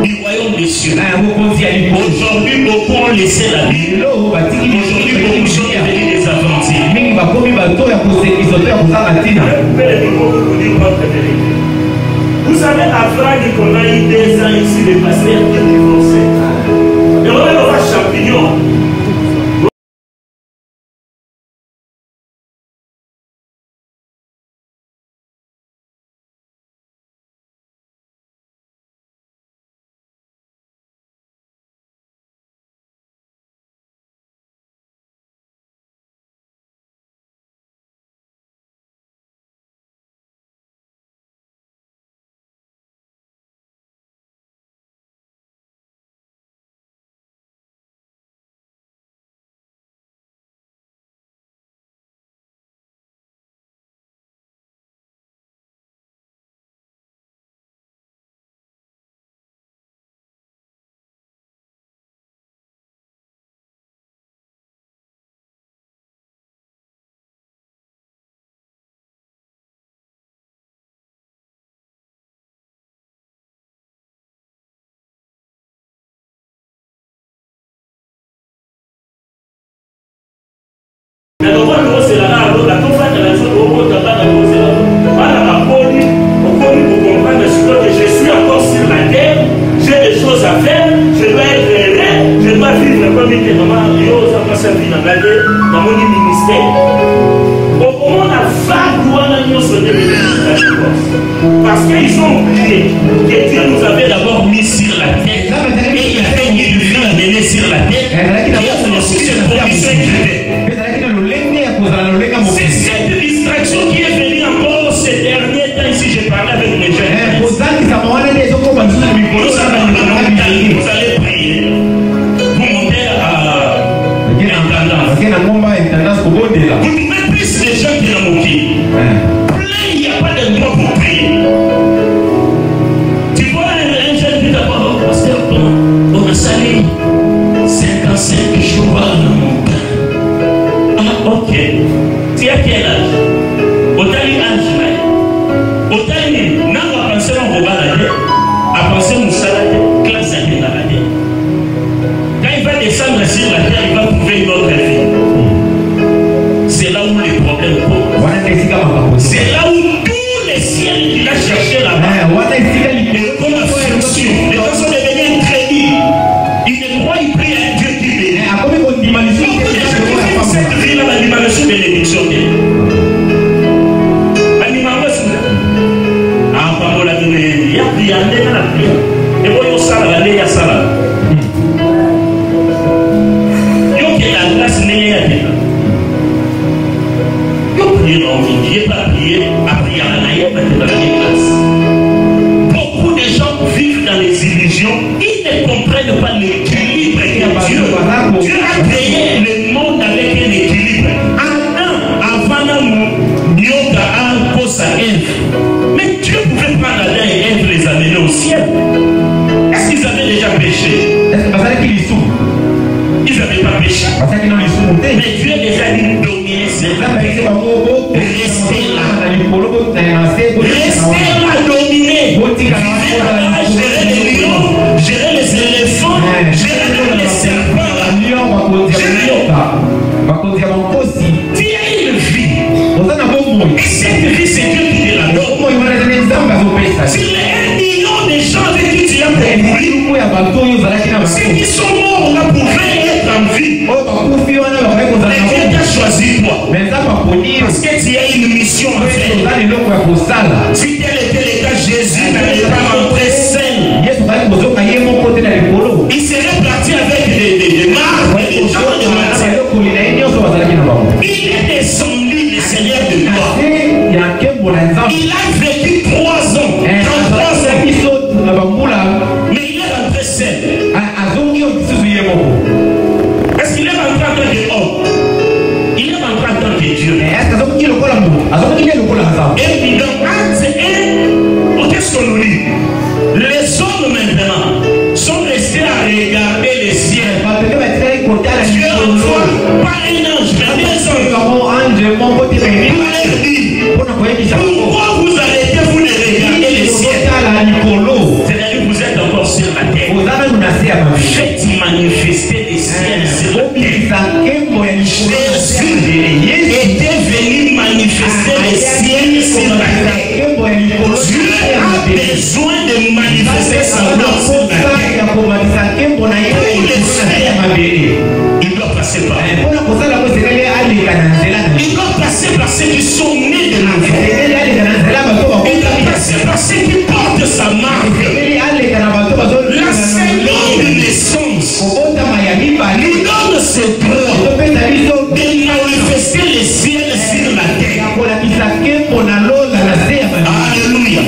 du royaume des cieux. Aujourd'hui, beaucoup ont laissé la vie. Aujourd'hui, beaucoup sont devenus des apprentis. Vous savez, Afrague qu'on a eu 2 ans ici, le pasteur qui est divorcé. Et on va voir champignon. Je suis encore sur la terre, j'ai des choses à faire, je dois être heureux, je dois vivre comme une maman, dans mon ministère. Au moment la vague, parce qu'ils ont oublié que Dieu nous avait d'abord mis sur la terre et il a fait une vie amenée sur la terre et il a aussi cette provision c'est cette distraction qui est venue encore ces derniers temps ici. J'ai parlé avec mes jeunes. Vous allez prier. Vous montez à l'intendance. Vous trouvez plus de gens qui l'ont moqué. Plein, il n'y a pas de droit pour prier. Tu vois un jeune qui d'abord, pasteur, on a salé 55 jours dans mon temps. Ah, ok. Tu as quel âge? Autant âge là. Autant n'a pas pensé à mon balade, à penser mon salade, classe à la balade. Quand il va descendre sur la terre, il va trouver une autre vie. C'est là où les problèmes commencent. C'est là où tous les ciels qu'il a cherché là-bas. Comme la fonction, les gens sont devenus crédibles. Ils ne croient, ils prient à un Dieu qui bénit. Cette vie-là, la dimension de bénédiction. Et vous avez ça, la lei à ça. Yo qui la grâce n'est à dire. Yo priez dans une vie, pas prier, à prier à la naïe, pas dans la classe. Beaucoup de gens vivent dans les îles. Dieu a créé le monde avec un équilibre. Avant mais Dieu pouvait prendre Adam et Ève les amener au ciel. Est-ce qu'ils avaient déjà péché? Ils n'avaient pas péché. Mais Dieu les a dit dominer ces restez là. Restez là, dominer. Gérer les lions, gérer les éléphants, gérer les serpents. Tu as une vie. Et cette vie, c'est Dieu qui te la donne. S'il y a 1 million de gens avec qui tu as pour ceux qui sont morts là pouvaient être en vie. Mais Dieu t'a choisi toi. Parce que tu as une mission à faire. Si tel était le cas, Jésus n'allait pas rentrer seul. Il serait parti avec des marques et des gens de matière. Il est descendu, le Seigneur de gloire. Il a vécu 3 ans. 33 ans. Mais il est rentré seul. Est-ce qu'il est rentré en tant qu'homme? Il est rentré en tant que Dieu. Et puis dans Acte 1, qu'est-ce qu'on nous dit? Les hommes maintenant sont restés à regarder les ciels. Dieu envoie pas un ange, mais des anges. Pourquoi vous arrêtez vous de regarder les ciels? C'est-à-dire que vous êtes encore sur la terre. Faites manifester les ciels sur la terre. Jésus était venu manifester les ciels sur la terre. Dieu a besoin de manifester sa gloire sur la terre. Pour les frères, il doit passer par eux. Il doit passer par ceux qui sont nés de nouveau. Il doit passer par ceux qui portent sa marque. La seconde naissance nous donne ce droit de manifester les ciels sur la terre. Alléluia.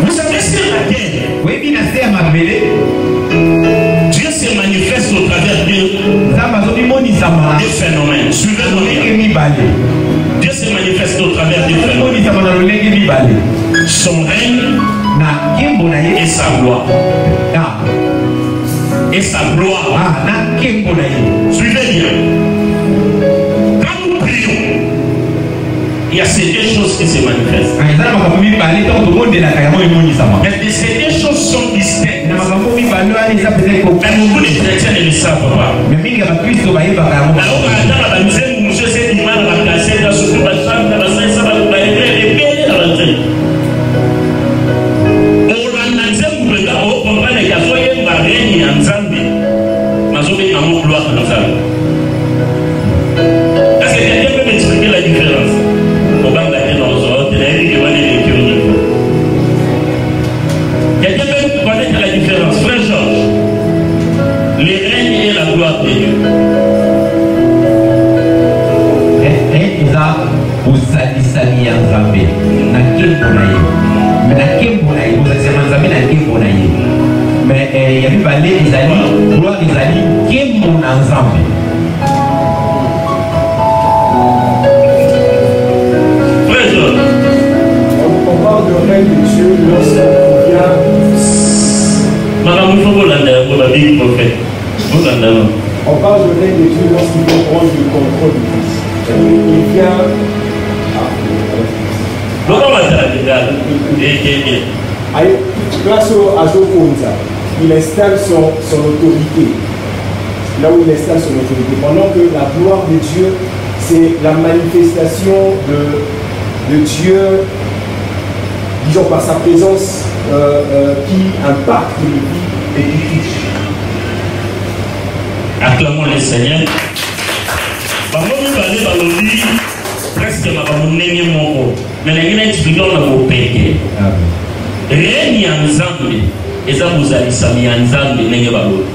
Vous savez sur la terre, Dieu se manifeste au travers des phénomènes. Suivez-moi. Dieu se manifeste au travers des phénomènes. Son règne et sa gloire. Et sa gloire. Suivez bien. Quand nous prions, il y a ces 2 choses qui se manifestent. Mais ces 2 choses sont distinctes. Mais beaucoup de chrétiens ne le savent pas. Est-ce que quelqu'un peut m'expliquer la différence? Quelqu'un peut connaître la différence? Frère Georges, les règnes et la gloire de Dieu. Mais il y a eu parler des alliés, gloire des alliés, qui est mon ensemble. On parle de règne de Dieu lorsqu'on vient. Madame, il faut vous la Bible prophète. On parle de règne de Dieu lorsqu'il veut prendre le contrôle du Fils. Il vient. Grâce à Jokonza, il installe son autorité. Là où il installe son autorité. Pendant que la gloire de Dieu, c'est la manifestation de Dieu, disons par sa présence, qui impacte les vies et qui touche. Acclamons le Seigneur. Presque mais il expliqué on a règne en Zambie et ça vous a dit ça mi en Zambie n'est pas l'autre.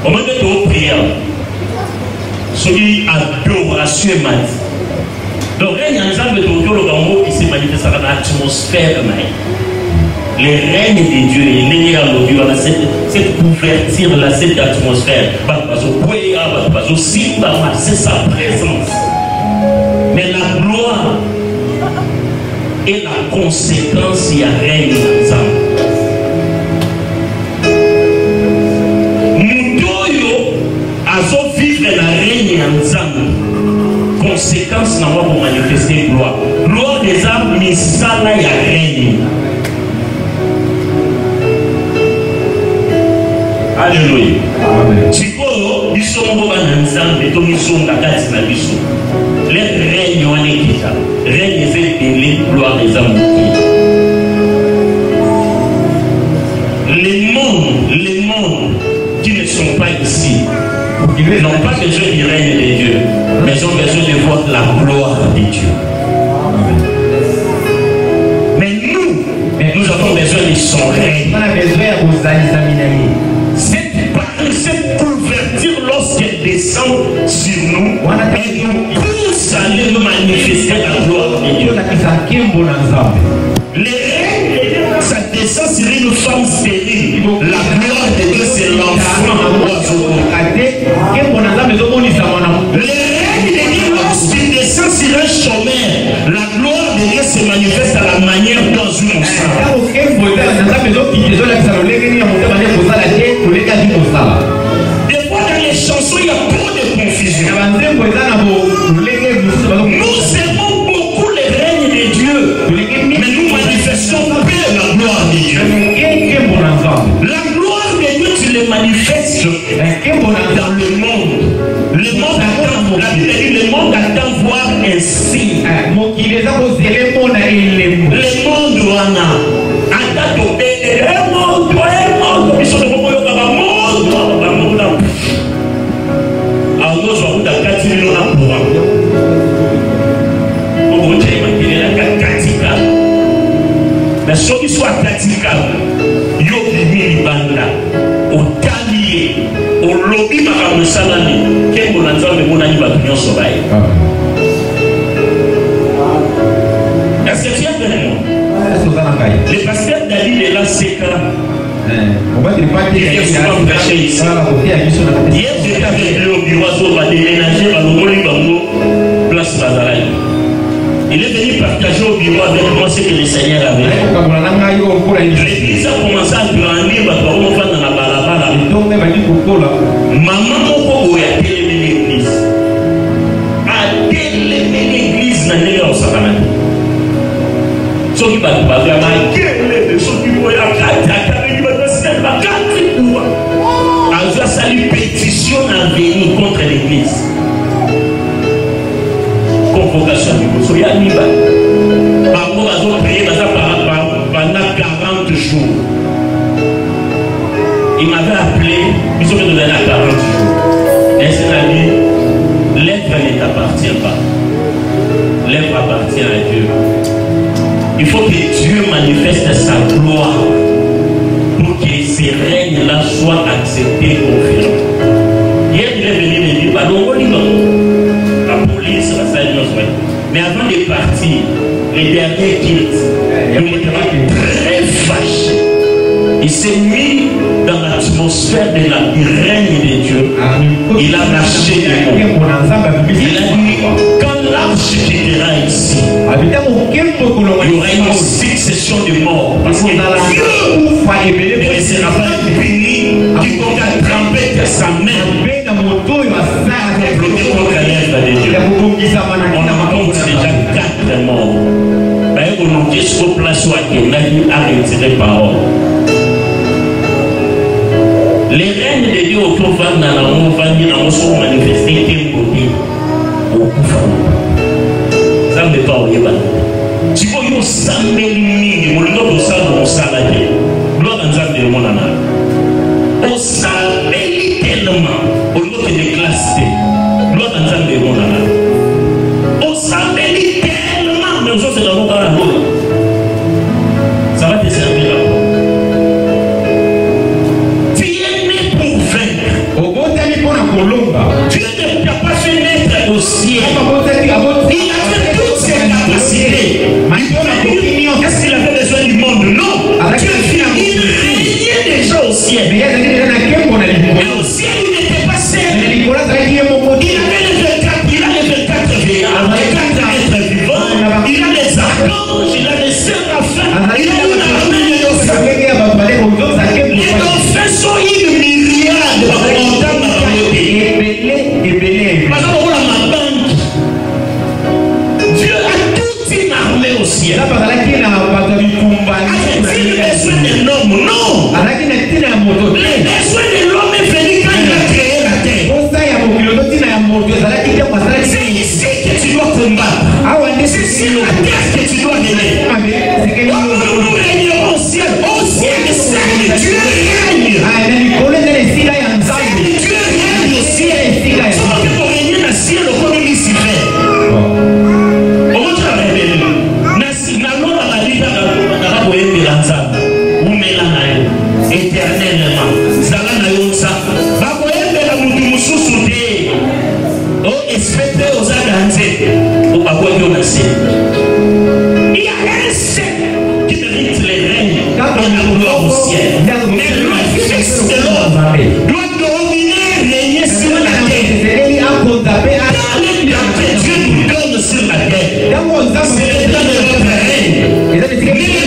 On va mettre au prière. Celui adoration mat. Donc règne en Zambie autour de l'homme qui se manifeste dans l'atmosphère. les règnes de Dieu, cette couverture-là, cette atmosphère, c'est sa présence. Mais la gloire est la conséquence, il y a règne ensemble. Moutoyo a vivre la règne ensemble. Conséquence n'a pas pour manifester gloire. Gloire des âmes, mais ça là, il y a règne. Alléluia. Chiko, ils sont bons ensemble, et ils sont la carte na biso. Les règnes on est qui ça? Règne c'est les gloires des âmes. Les mondes qui ne sont pas ici, ils n'ont pas besoin du règne de Dieu, mais ils ont besoin de voir la gloire de Dieu. Mais nous avons besoin de son règne. Cette couverture, lorsqu'elle descend sur nous, elle nous pousse à aller nous manifester la gloire de Dieu. Les règnes, ça descend sur une femme stérile. La gloire de Dieu, c'est l'enfant oiseau. Les règnes de Dieu, lorsqu'il descend sur un chômeur, la gloire de Dieu se manifeste à la manière dont nous sommes. Des fois dans les chansons, il y a trop de confusion. Nous aimons beaucoup les règnes de Dieu, mais nous manifestons peu la gloire de Dieu. La gloire de Dieu, tu les manifestes dans le monde. Le monde attend, la Bible dit, le monde attend voir un signe. Le monde wana attend obéir. Le monde, ils sont de monde. Alors nous avons la 4 millions à pouvoir. On va dire la katika. Mais ceux qui sont katika, yo bimi banda, au talier, au lobby maramu salami, quel bon ensemble mon ani va venir sauver. Est-ce que tu as bien le pasteur David est là, c'est hier j'étais avec lui au bureau, on va déménager, place Bazaraï. Il est venu partager au bureau avec moi ce que le Seigneur avait. L'église a commencé à grandir, on va dans la balabala. Maman Moko a télémé l'église. A télémé l'église dans les gens. Ceux qui battent pas vraiment, ceux qui voient la carte, a salué pétition à venir contre l'église. Convocation du Bosso. Il y a mis par rapport à d'autres prières pendant 40 jours. Il m'avait appelé, ils ont donné à 40 jours. Et c'est la vie, l'être ne t'appartient pas. L'être appartient à Dieu. Il faut que Dieu manifeste sa gloire pour que ces règnes-là soient acceptés, confirmés. Hier, il est venu me dire, pardon, la police, la salle, mais avant de partir, les derniers cultes, il était très fâché. Il s'est mis dans l'atmosphère du règne de Dieu. Il a lâché les mots. Il a dit, quand l'arche quittera ici, il y aura une succession de morts. Parce que Dieu ne laissera pas béni quiconque a trempé de sa main pour bloquer contre l'œuvre de Dieu. On a compte déjà 4 morts. On nous dit ce qu'on place où il a retiré parole. Les règnes de Dieu autour de la monde sont manifestés d'un côté au coup. Ça ne veut pas oublier. Tu vois, il y a 100 000 lignes, on doit ça dans le salarié. L'autre en train de mon âme. On s'appelle tellement, on doit te déclasser. L'autre en train de mon âme. On s'appelle tellement, mais on se dans mon âme. Ça va te servir là. Dieu ne t'a pas fait naître au ciel. Il avait toutes ses capacités. Est-ce qu'il avait besoin du monde? Non. Dieu ciel. Mais au ciel, il n'était pas seul. Il avait les 24, il a les 24 veillants, les 4 êtres vivants, il a les archanges, il a les séraphins, il a une armée de dauphins. Les dauphins sont une myriade. Dieu a toute une armée au ciel. A-t-il besoin d'un homme? Non. Les besoins de l'homme est venu quand il a créé la terre. C'est ici que tu dois combattre. C'est sur la terre que tu dois venir. Nous régnerons au ciel. Au ciel, c'est Dieu règne. Dieu règne au ciel. Tu vas pour régner dans le ciel comme il s'y fait. Éternellement, Zalana Yonsa, Bakoyembe la Mutumusou Soudé, oh, espète aux Adanzé, au Bakoyembe au Nassi. Il y a un seul qui mérite les règnes dans la gloire au ciel. Mais le Fils de l'homme doit dominer, régner sur la terre. Dieu nous donne sur la terre. C'est le temps de notre règne. Ne le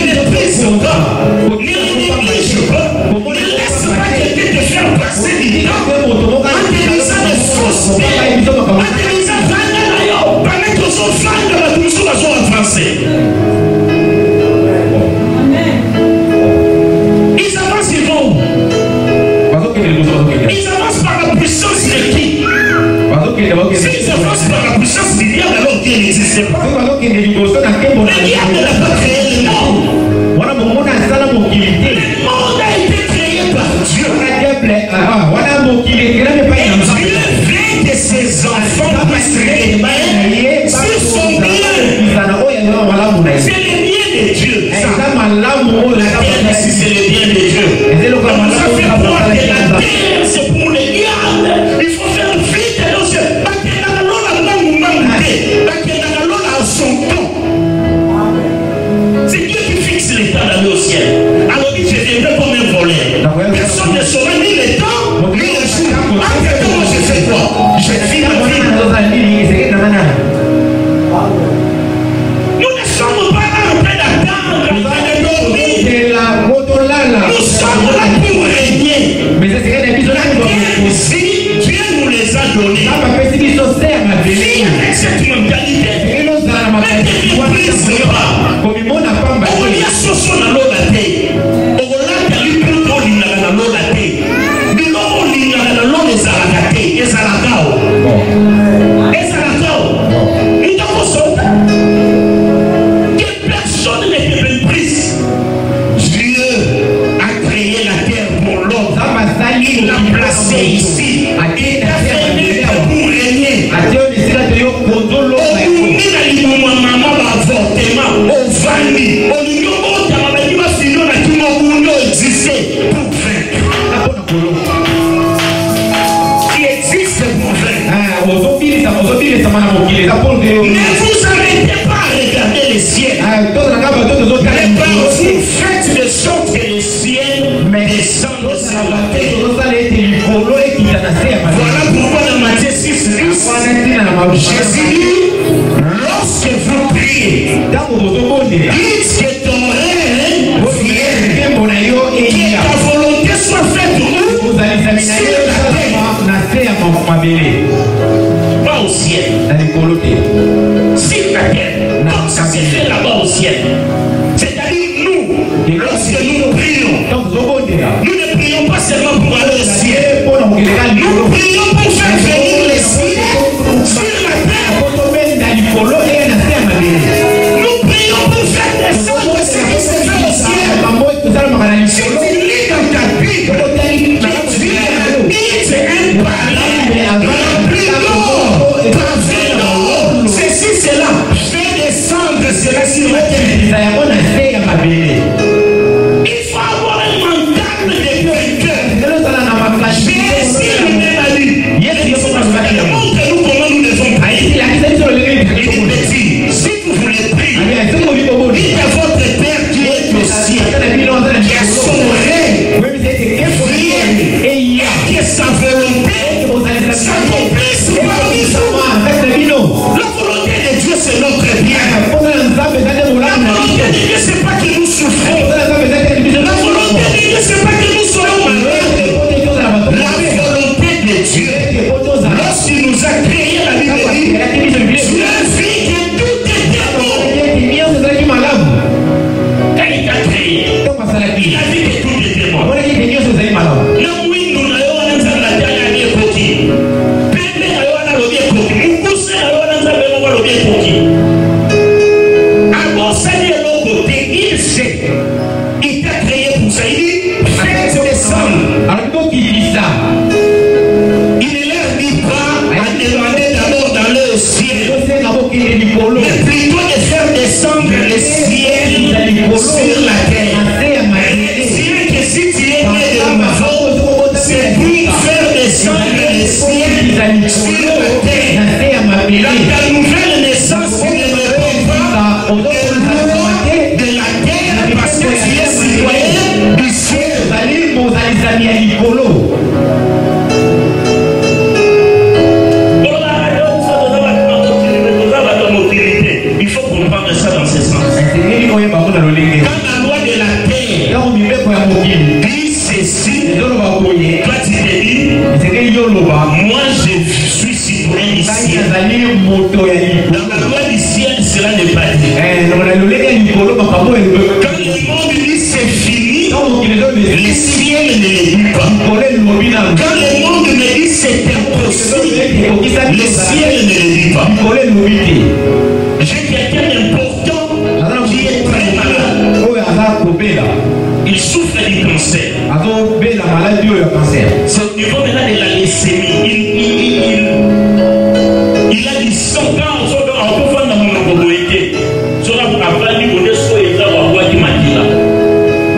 méprise pas. Ne le néglige pas. Ne laisse pas quelqu'un te faire passer du temps. Atterrissant de fausseté. Atterrissant de Vandanayo. Permettre aux enfants de la consommation en français. Ils avancent, ils vont. Ils avancent par la puissance de qui? S'ils avancent par la puissance du diable, alors Dieu n'existe pas. Le diable n'a pas créé le monde. Le monde a été créé par Dieu. Et Dieu veut que ses enfants puissent régner sur son bien. C'est le bien de Dieu. La terre, si c'est le bien de Dieu. On nous a fait croire que la terre, c'est pour les diables. Il faut faire vite dans ce. C'est Dieu qui fixe les temps d'aller au ciel. Alors il je viendrai comme un voleur. Personne ne saura ni le temps, ni le jour. Après tout, moi je fais quoi? Je vis ma vie. Nous ne sommes pas là en train d'attendre, en train de dormir. Nous sommes là pour régner. Si Dieu nous les a donnés, vis avec cette mentalité. Que personne ne te méprise. Dieu a créé la terre pour l'homme. Il l'a placé ici. Il t'a fait naître pour régner. Ne vous arrêtez pas à regarder les ciels. Mais vous faites de sorte que les ciels descendent sur la terre. Voilà pourquoi dans Matthieu 6, Jésus dit, lorsque vous priez, dites que ton règne vienne, que ta volonté soit faite où? Sur la terre. Pas au ciel. Sur la terre. Donc ça s'est fait là-bas au ciel. C'est-à-dire nous, lorsque nous prions, nous ne prions pas seulement pour aller au ciel. Nous prions pour faire venir les cieux sur la terre. Nous prions pour faire descendre ce qui se fait au ciel. Si tu lis dans ta Bible, Dieu habite un palais. volonté s'accomplisse parmi nous. La volonté de Dieu, c'est notre bien. La volonté de Dieu, c'est pas que nous souffrons. La volonté de Dieu, c'est pas que nous soyons malheureux. La volonté de Dieu, lorsqu'il nous a créé, la Bible dit, tu as vu que tout était bon. Quand il t'a créé, il a vu que tout était bon. Là où il nous a eu, on a la terre, il y a coquille. Pépé, il y a le bien coquille. Moukoussin, il y a le bien coquille. Alors, ça dit l'autre côté, il sait. Il t'a créé pour ça. Il dit, fais descendre. Alors, donc, il dit ça. Il ne leur dit pas à demander d'abord dans le ciel. Mais plutôt de faire descendre le ciel sur la terre. C'est que si tu es né de nouveau, c'est pour faire descendre le ciel sur la terre. Dans ta nouvelle naissance, tu ne réponds pas aux lois de la terre parce que tu es citoyen du ciel. Il faut comprendre ça dans ce sens. Quand la loi de la terre dit ceci, toi tu te dis, moi je suis citoyen du ciel. Dans la loi du ciel, cela n'est pas dit. Quand le monde dit c'est fini, le ciel ne le dit pas. Quand le monde me dit c'est impossible, le ciel ne le dit pas. J'ai quelqu'un d'important qui est très malade. Il souffre du cancer. C'est au niveau maintenant de la leucémie. Il a dit 100 ans,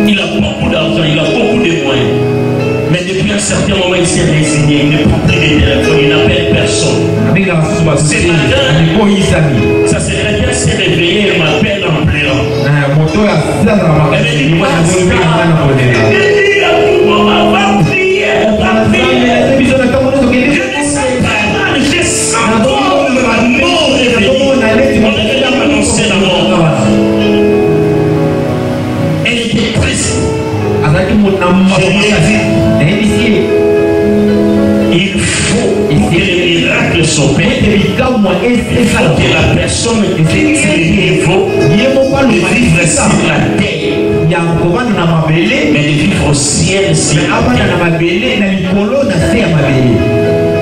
il a beaucoup d'argent, il a beaucoup de moyens. Mais depuis un certain moment, il s'est résigné. Il ne prend plus de téléphone, il n'appelle personne. Ce matin, sa secrétaire s'est réveillée, elle m'appelle en pleurant. Elle me dit, va prier. Je ne sais pas, je sens comme la mort est venue. On est là pour annoncer la mort. Elle était triste. Il faut que les miracles s'opèrent. Il faut que la personne qui est au niveau de vivre sur la terre, mais de vivre au ciel sur la terre.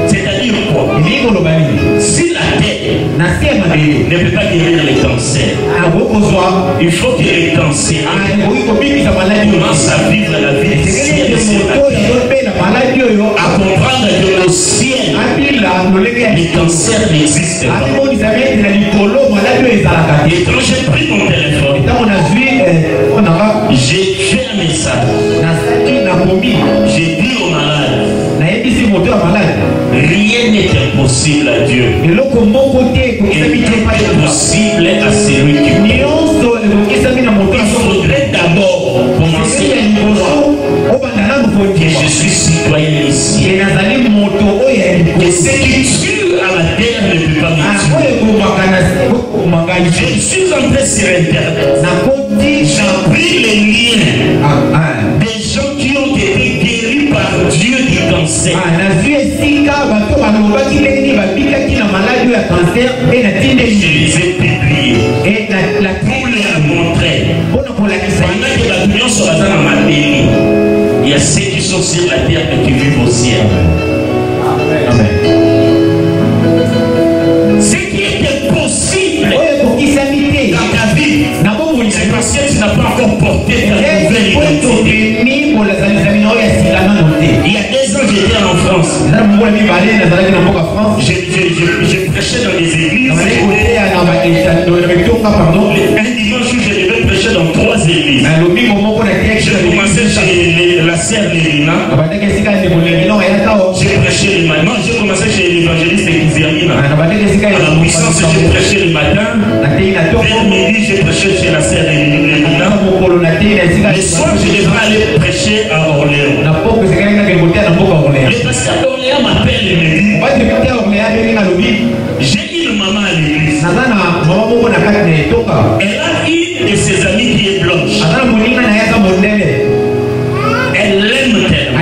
C'est-à-dire quoi? Si la terre ne peut pas guérir les cancers, il faut que les cancers commencent à vivre la vie du ciel sur la terre, à comprendre que au ciel, les cancers n'existent pas. Et quand j'ai pris mon téléphone, j'ai fait un message. J'ai dit au malade, rien n'est impossible à Dieu. Et tout est possible à celui qui prie. Il faudrait d'abord commencer à que je suis citoyen ici. Que ce qui tue à la terre ne peut pas me tuer. Je suis entré sur Internet. J'ai pris les liens des gens qui ont été guéris par Dieu du cancer. Je les ai publiés pour leur montrer. Pendant que la union sera dans ma pays, il y a ceux qui sont sur la terre et qui vivent au ciel. Amen. Ce qui était possible dans ta vie, c'est parce que tu n'as pas encore porté ta nouvelle identité. Il y a 2 ans, j'étais en France. Je prêchais dans les églises. Un dimanche, je devais prêcher dans 3 églises. J'ai commencé chez la sœur Lérina. J'ai prêché le matin. Non, j'ai commencé chez l'évangéliste Kizerina. À la puissance, j'ai prêché le matin. Vers midi, j'ai prêché chez la sœur Lérina. Le soir, je devrais aller prêcher à Orléans. Le pasteur Orléans m'appelle et me dit, j'ai une maman à l'église. Elle a une de ses amies qui est blanche. Elle l'aime tellement.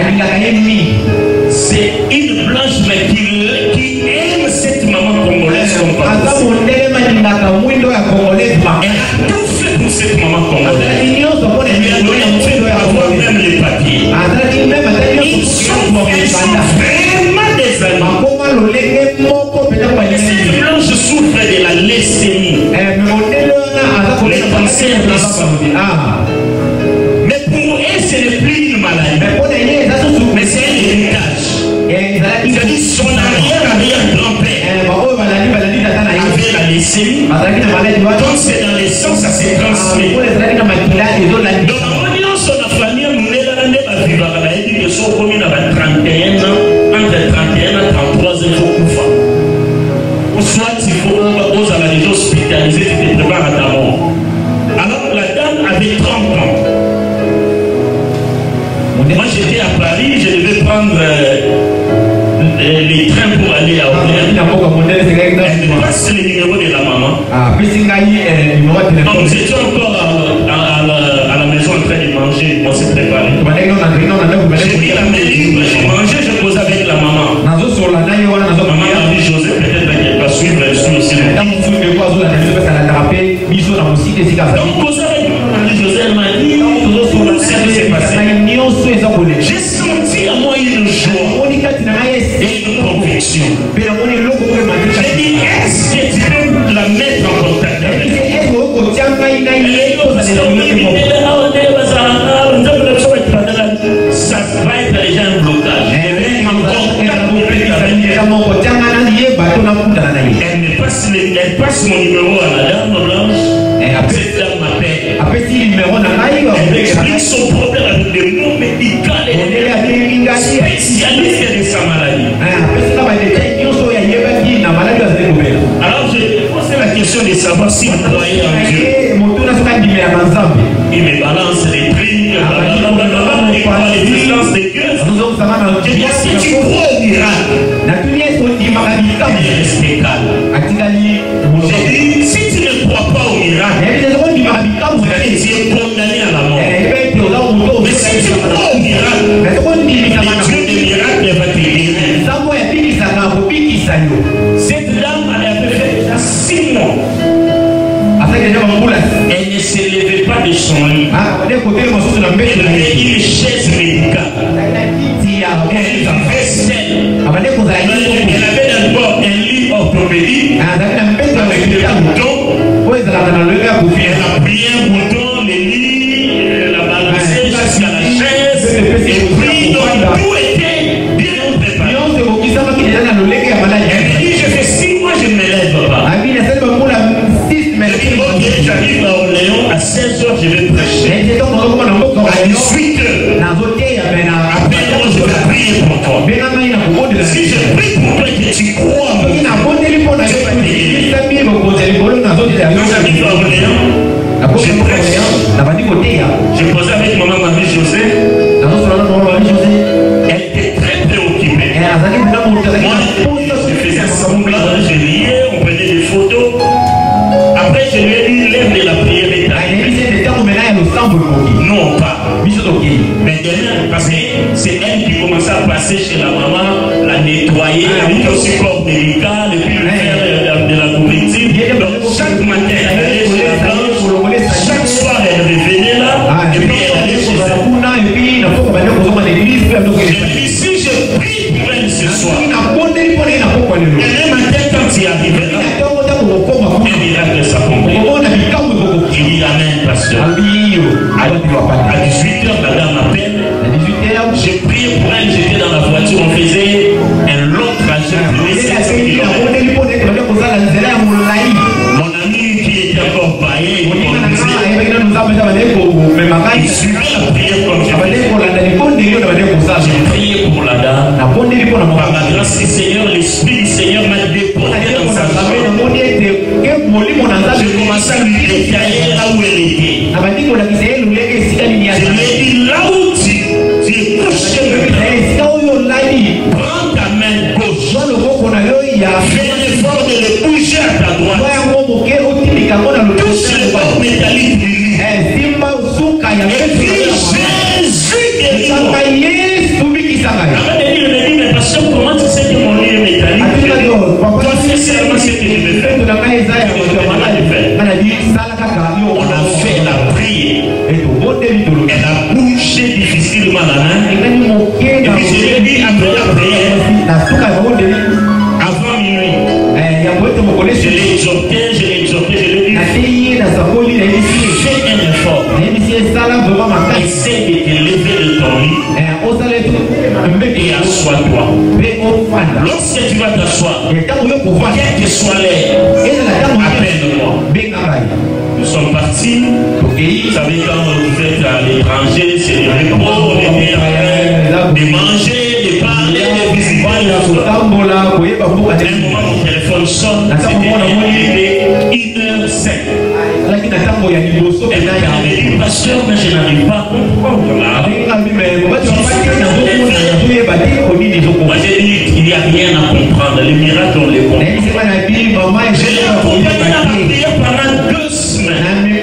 C'est une blanche mais qui aime cette maman congolaise comme pas. Elle a tout fait pour cette maman congolaise. Elle lui a donné un fait d'avoir même les papiers. Ils sont vraiment des amis. Cette blanche souffre de la leucémie. Les cancers du sang. Mais pour elle, ce n'est plus une maladie. Mais c'est un héritage. C'est-à-dire son arrière-arrière-grand-père avait la leucémie. Donc c'est dans les sangs, ça s'est transmis. Donc en son famille, nous a dit que son commune avait 31 ans, entre 31 et 33 ans, il faut couper. Ou soit il faut aux maladies hospitalisées, tu te prépares à ta mort. Alors la dame avait 30 ans. Moi j'étais à Paris, je devais prendre les trains pour aller à Orléans. Elle me passe le numéro de la maman. Donc nous étions encore à la maison en train de manger, on s'est préparé. J'ai pris la mairie, j'ai mangé, je posais avec la maman. Maman a dit José, peut-être qu'elle va suivre, elle suit aussi. Donc posé avec José, elle m'a dit, ce qui s'est passé. J'ai senti à moi une joie et une conviction. J'ai dit, est-ce que tu peux la mettre en contact avec ça va être déjà un blocage. Elle me passe mon numéro à la dame blanche. Cette dame m'appelle. Elle m'explique son problème avec des mots médicaux et spécialiste de sa maladie. Alors je lui ai posé la question de savoir s'il croyait en Dieu. Il me balance les prix, il parle de l'existence de Dieu. Je dis, si tu crois au miracle, il est respectable. J'ai dit, si tu ne crois pas au miracle, tu es condamné à la mort. Mais si tu crois au miracle, le Dieu des miracles va te guérir. Cette dame avait fait déjà 6 mois. Elle ne s'élevait pas de son lit. Elle avait une chaise médicale. Elle vivait seule. Elle avait d'abord un lit orthopédique avec des boutons. Elle a plié un bouton, le lit, la balancée jusqu'à la chaise. Et puis donc tout était bien préparé. Elle dit, je fais 6 mois, je ne me lève pas. J'arrive à Orléans, à 16h, je vais prêcher. À 18h, après, je vais prier pour toi. Si je prie pour toi et que tu crois en moi, j'arrive à Orléans, je prêche. Je posais avec maman Marie-José. Elle était très préoccupée. Moi, je faisais semblant, je liais, on prenait des photos. Après, je lui ai dit, lève de la prière et non pas. Mais demain, parce que c'est elle qui commençait à passer chez la maman, la nettoyer, avec un support médical, et puis faire de la nourriture. Donc chaque matin, elle allait chez la blanche, chaque soir, elle revenait là, et puis elle allait chez elle. Je dis, si je prie pour elle ce soir, et le matin, quand il arrivera, un miracle s'accomplit. Il dit amen, pasteur. À 18h, la dame m'appelle. J'ai prié pour elle, j'étais dans la voiture, on faisait un long trajet. Mon ami qui était encore païen, il suivait la prière comme j'ai prié pour la dame. Par la grâce du Seigneur, l'Esprit du Seigneur m'a déposé dans sa chambre. J'ai commencé à lui détailler là où elle était. Je lui ai dit là où tu es couché, prends ta main Fais l'effort de le bouger à ta droite. Touche le corps métallique du lit. Et Jésus guérit-moi. Avant de dire, mais pasteur, comment tu sais que mon lit est métallique? Toi, fais seulement ce que je vais faire. On a fait la prière. Elle a bougé difficilement la main. Et puis je lui ai dit après la prière, avant minuit, je l'ai exhorté, je lui ai dit, fais un effort. Essaie de te lever de ton lit et assois-toi. Lorsque tu vas t'asseoir, quel que soit l'air, appelle-moi. Nous sommes partis. Vous savez, quand vous êtes à l'étranger, c'est le repos, on est en train de manger, de parler, de visiter. À un moment, mon téléphone sonne. C'était 1h05. Elle m'a dit, pasteur, mais je n'arrive pas à comprendre. Moi, j'ai dit qu'il n'y a rien à comprendre. Les miracles, on les comprend. Je l'ai accompagné dans la prière pendant 2 semaines.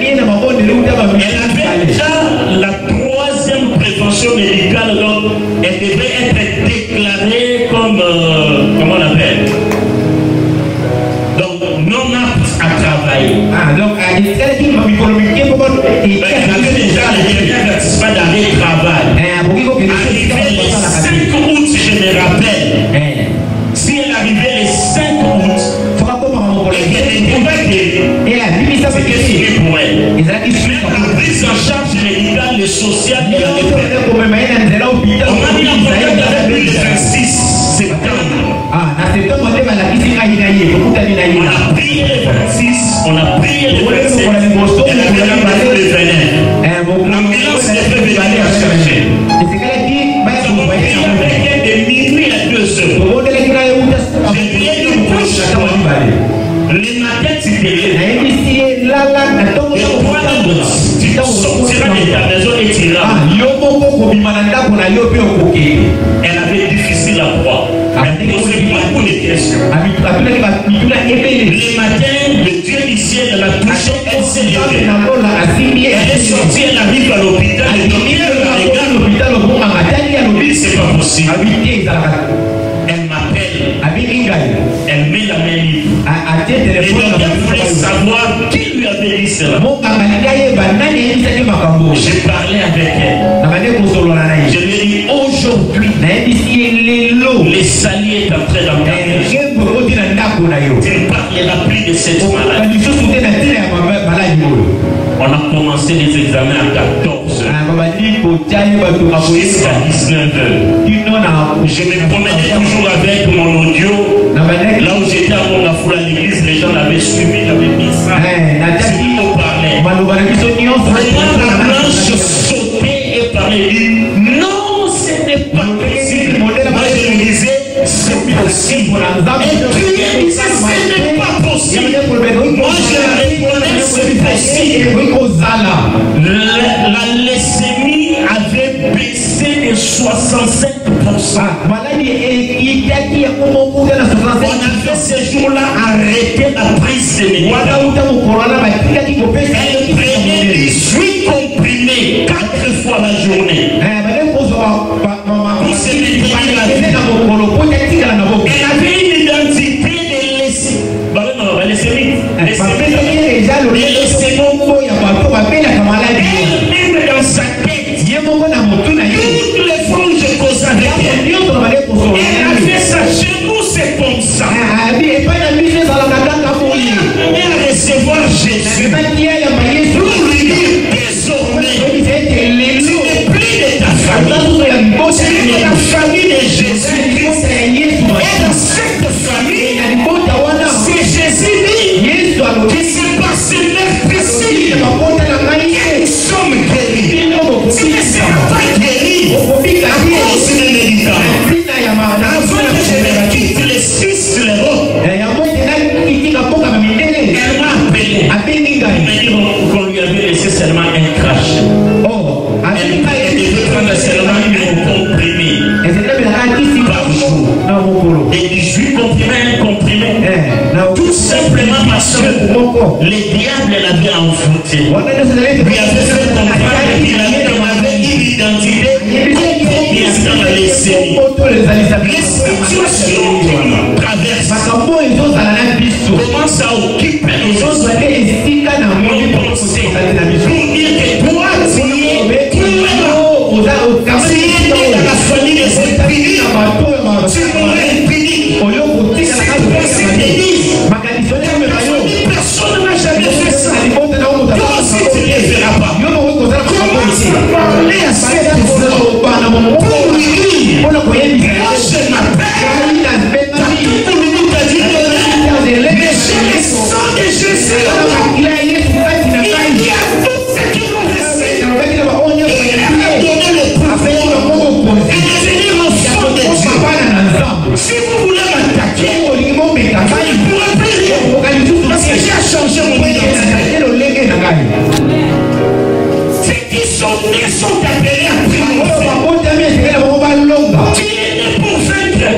Elle avait déjà la 3e prévention médicale, donc elle devait être déclarée comme, comment on appelle, donc non apte à travailler. Donc elle avait déjà le dernier avertissement d'arrêt de travail. Arrivé le 5 août, je me rappelle. Si elle arrivait le 5 août, et qu'elle était c'était fini pour elle. Même la prise en charge médicale, le social et la dépression. On m'a mis en contact avec lui le 26 septembre. On a prié le 26, on a prié le 27, elle avait l'ambulance de venir. L'ambulance devait venir la chercher. Nous avons prié avec elle de minuit à 2 heures. J'ai prié de bouche à toi. Les matins, tu te lèves. Et toi, tu sortiras de ta maison et tu iras. Elle avait difficile à croire. Elle posait beaucoup de questions. Le matin, le Dieu du ciel l'a touché, elle s'est levée. Elle est sortie, elle arrive à l'hôpital. Le docteur la regarde. C'est pas possible. Elle m'appelle. Elle met la main libre. Et le docteur voulait savoir qui lui avait dit cela. J'ai parlé avec elle. Je lui ai dit aujourd'hui, les saliers est entré dans ta vie. Tu ne parleras plus de cette maladie. On a commencé les examens à 14 heures. Jusqu'à 19 heures. Je me promenais toujours avec mon audio. Là où j'étais à Mongafoula, à l'église, les gens l'avaient suivi, l'avaient mis ça. C'est lui qui parlait. La branche sautait et parlait. Non, ce n'est pas possible. Moi, je lui disais, c'est possible. Et puis, elle disait, ce n'est pas possible. Moi, je la répondais, c'est possible. La leucémie avait baissé de 65%. On a fait ce jour-là arrêter la prise de médicaments. Elle prenait 18 comprimés 4 fois la journée. Pour se nettoyer la vie. Elle avait une identité de leucémie. Elle-même dans sa tête, toutes les fois où je cause avec elle, elle a fait ça chez nous, c'est comme ça. Elle a recevoir Jésus. le diable l'avait envoûté. Lui avait fait comprendre qu'il avait une identité dans les séries. Les situations traversent commencent à occuper nos pensées pour dire que toi, tu es dans la famille des esprits. Tu m'aurais impédé. Personne n'a jamais fait ça. Toi aussi, tu ne le feras pas. Commence à parler à cette fois pour lui dire, moi je m'appelle. Tout le monde t'a dit, mais j'ai le sang de Jésus. Il y a tout ce qui nous reste. Il a donné le pouvoir de devenir enfant de Dieu. Si vous voulez m'attaquer, vous ne pourrez plus rien. Parce que j'ai changé mon identité. Ceux qui sont nés sont appelés à triompher. Tu es né pour vaincre. La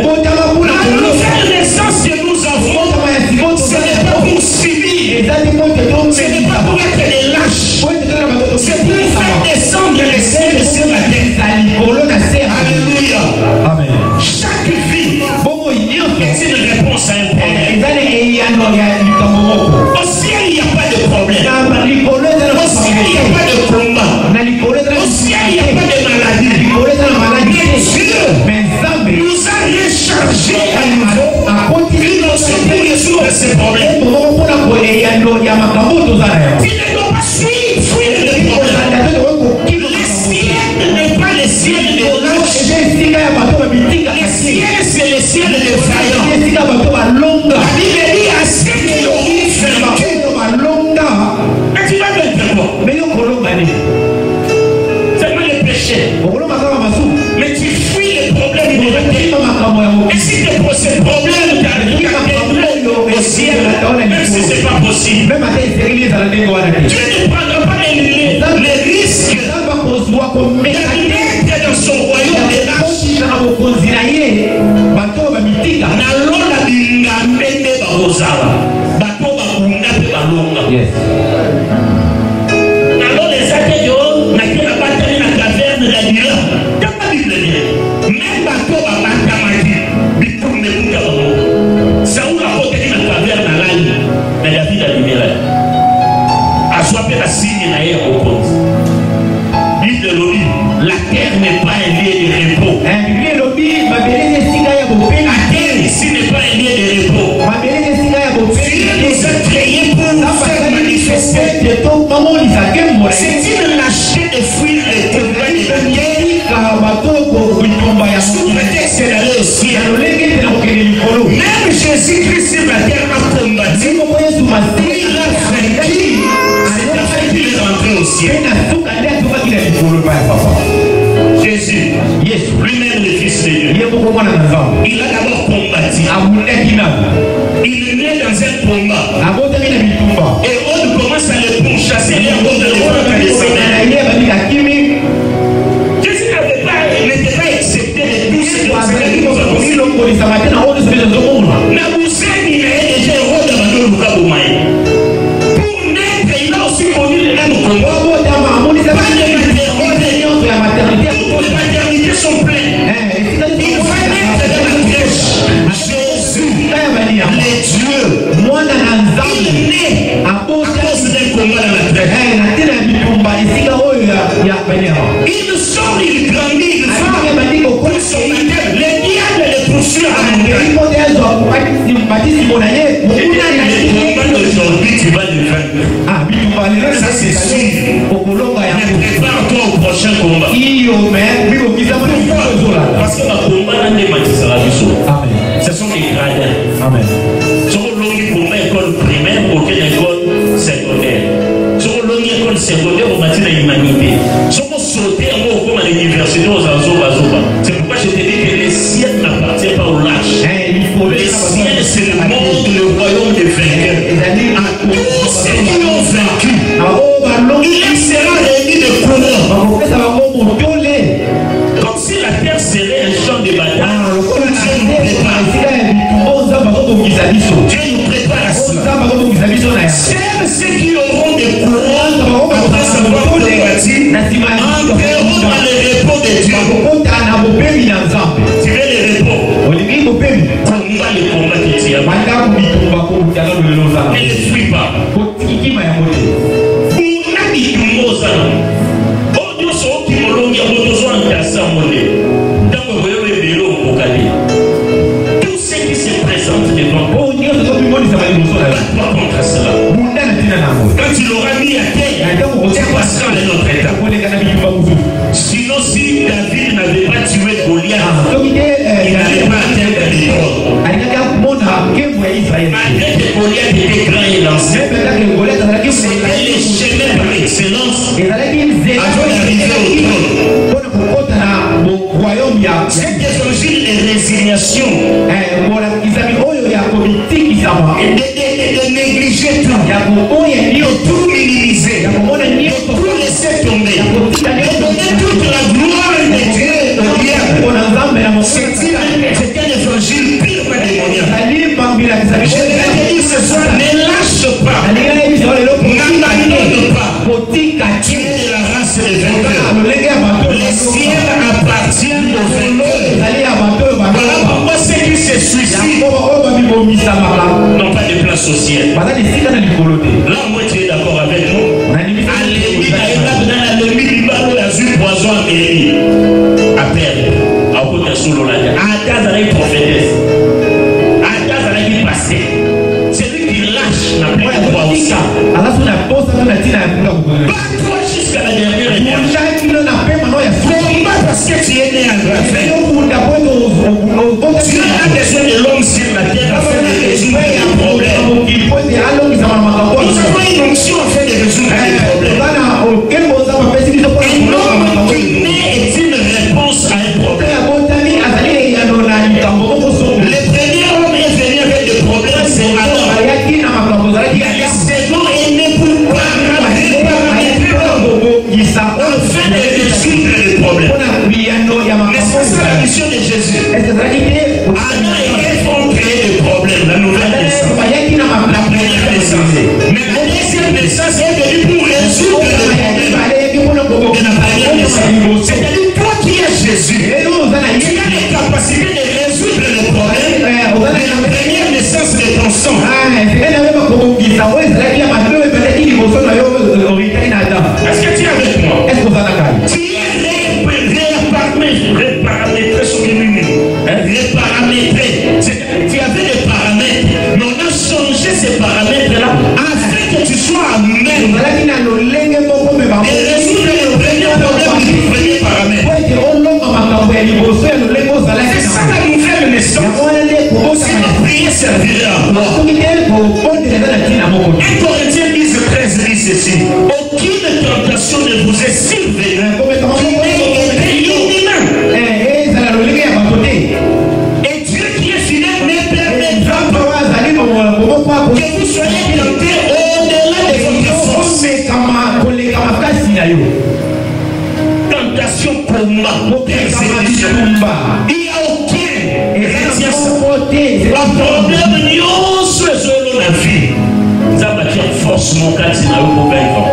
nouvelle naissance que nous avons, ce n'est pas pour subir. Ce n'est pas pour être des lâches. C'est pour faire descendre les cieux sur la terre. Alléluia. Amen. Chaque vie est une réponse à un problème. Au ciel, il n'y a pas de problème. Au ciel, il n'y a pas de combat. Au ciel, il n'y a pas de maladie. Mais Dieu nous a rechargés à nouveau. Il nous a pour résoudre ces problèmes. Tu ne dois pas fuir le problème. Le ciel n'est pas le ciel de lâche. Le ciel, c'est le ciel de vaillants. La Bible dit à ceux qui ont vaincu. Mais tu vas vaincre quoi? C'est pas le péché. Mais tu fuis les problèmes de la terre. Et si ce problème t'arrive au ciel, même si c'est pas possible, Dieu ne prendra pas les risques d'être dans son royaume de lâche. Yes. Alors les athées n'avaient pas battu la caverne de la Nila. T'as pas dit le lien. Même bateau va battre ma vie. Bitou ne bouge pas. Saoul a porté la caverne à l'âne. Mais David a libéré. A choisi la signe à l'air au compte. Dit de l'Obi, la terre n'est pas un lieu de repos. La terre ici n'est pas un lieu de repos. Dieu nous a créés pour nous faire manifester. C'est une lâcheté de fuir les problèmes de la terre. Sous prétexte d'aller au ciel. Même Jésus-Christ sur la terre a combattu. Il a vaincu. C'est afin qu'il est rentré au ciel. Jésus, lui-même le Fils de Dieu, il a d'abord combattu. Il est né dans un combat. Et on commence à le pourchasser et on va le voir dans les semaines. Jésus n'était pas accepté de tous ces choses. Pour naître, il a aussi connu le même combat. Les maternités sont pleines. Il va naître dans la crèche. Jésus, le Dieu, il est né à cause d'un combat dans la crèche. Il sort, il grandit, il va pour son matin. Le diable le poursuit à la montagne. Aujourd'hui, tu vas le vaincre. Ça, c'est sûr. Prépare-toi au prochain combat. Parce que ma combat n'a pas été ce sont des gradins. Amen. Sur l'école primaire, aucune école secondaire. Sur l'école secondaire, on va dire l'humanité. Sur mon sauté, on va à l'université, aux Azoba. C'est pourquoi je te dis que le ciel n'appartient pas aux lâches. Le ciel, c'est le monde, le royaume des vainqueurs. Tous ceux qui ont vaincu, il sera réuni de couleurs. Comme si la terre serait un champ de bataille. Dieu nous prépare à cela. Seuls ceux qui auront des couronnes après savoir combattu entreront dans le repos de Dieu. Tu veux le repos? Combat le combat que tu as. Ne le fuis pas. Tout ce qui se présente devant toi, pas contre cela. Quand tu l'auras mis à terre, tu passeras dans notre état. Sinon, si David n'avait pas tué Goliath, il n'allait pas atteindre les trônes. Malgré que Goliath était grand et lancé, c'était le chemin par excellence avant d'arriver au trône. Cet évangile est résignation. De négliger tout. De tout minimiser. De tout laisser tomber. De donner toute la gloire de Dieu au diable. C'est un évangile purement démoniaque. Je vais te dire ce soir, ne lâche pas. N'abandonne pas. Tu es de la race des vainqueurs. Les ciels appartiennent aux vainqueurs. Voilà pourquoi ceux qui se suicident n'ont pas de place au ciel. Là, moi, tu es d'accord avec nous. Alléluia. Dans la limite, il a eu poison à Mélie. À perdre. À côté de Soulolaya. À Ataz, avec prophétesse. À Ataz, avec une passée. C'est lui qui lâche la plus de droit au sang. Bats-toi jusqu'à la dernière étape. Parce que tu es né en grâce. Tu as besoin de l'homme sur la terre afin de résoudre les problèmes. Nous avons une onction afin de résoudre les problèmes. Un homme qui naît est une réponse à un problème. Le premier homme est venu avec des problèmes, c'est Adam. Le second est né pour afin de résoudre les problèmes. Mais c'est ça la mission de Jésus. Adam et Ève ont créé des problèmes. La nouvelle naissance. La première naissance. Mais la deuxième naissance est venue pour résoudre les problèmes de la première naissance. C'est-à-dire toi qui es Jésus, tu as la capacité de résoudre les problèmes de la première naissance de ton sang. Est-ce que tu es avec moi? Tu es reparamétré. Tu avais des paramètres, mais on a changé ces paramètres-là afin que tu sois à même et résoudre le premier problème du premier paramètre. C'est ça la nouvelle naissance. Si la prière servira à moi. 1 Corinthiens 10:13 dit ceci: aucune tentation ne vous est survenue qui n'ait été inhumaine. Et Dieu qui est fidèle ne permettra pas que vous soyez tentés au-delà de votre force. Tentation, combat, persécution. Il n'y a aucun. Le problème, nous sommes la vie. Nous avons bâti en force mon cas, c'est là où on vaincre.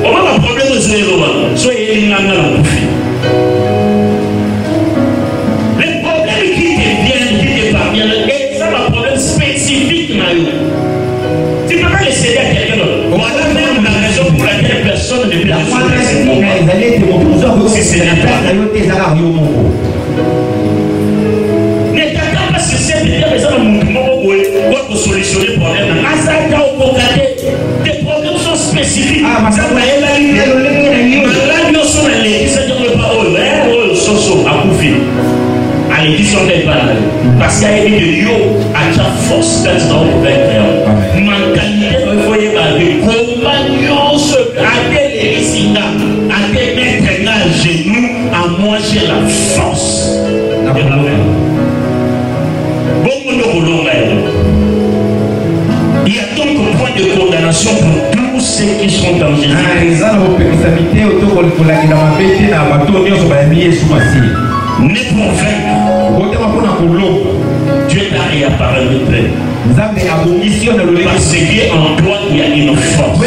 On a un problème de zéro. Soyez une langue à la bouffée. Les problèmes qui te viennent, qui te parviennent, et ça, un problème spécifique. Tu ne peux pas les céder à quelqu'un d'autre. Voilà même la raison pour laquelle personne ne peut résoudre ces problèmes. Si ce n'est pas. Ne t'attends pas sur cette idée, mais ça va pour solutionner le problème. Tes problèmes sont spécifiques. Parce qu'il y a une yo à ta force quand tu dois vaincre. Mentalité, il faut y aller. Compagnon, à tes récits, à tes mettre à genoux, à moi j'ai la force de la vaincre. Il y a donc un point de condamnation pour tous ceux qui sont en Jésus. Né pour vaincre, Dieu t'a réapparu. Parce qu'en toi, il y a une force.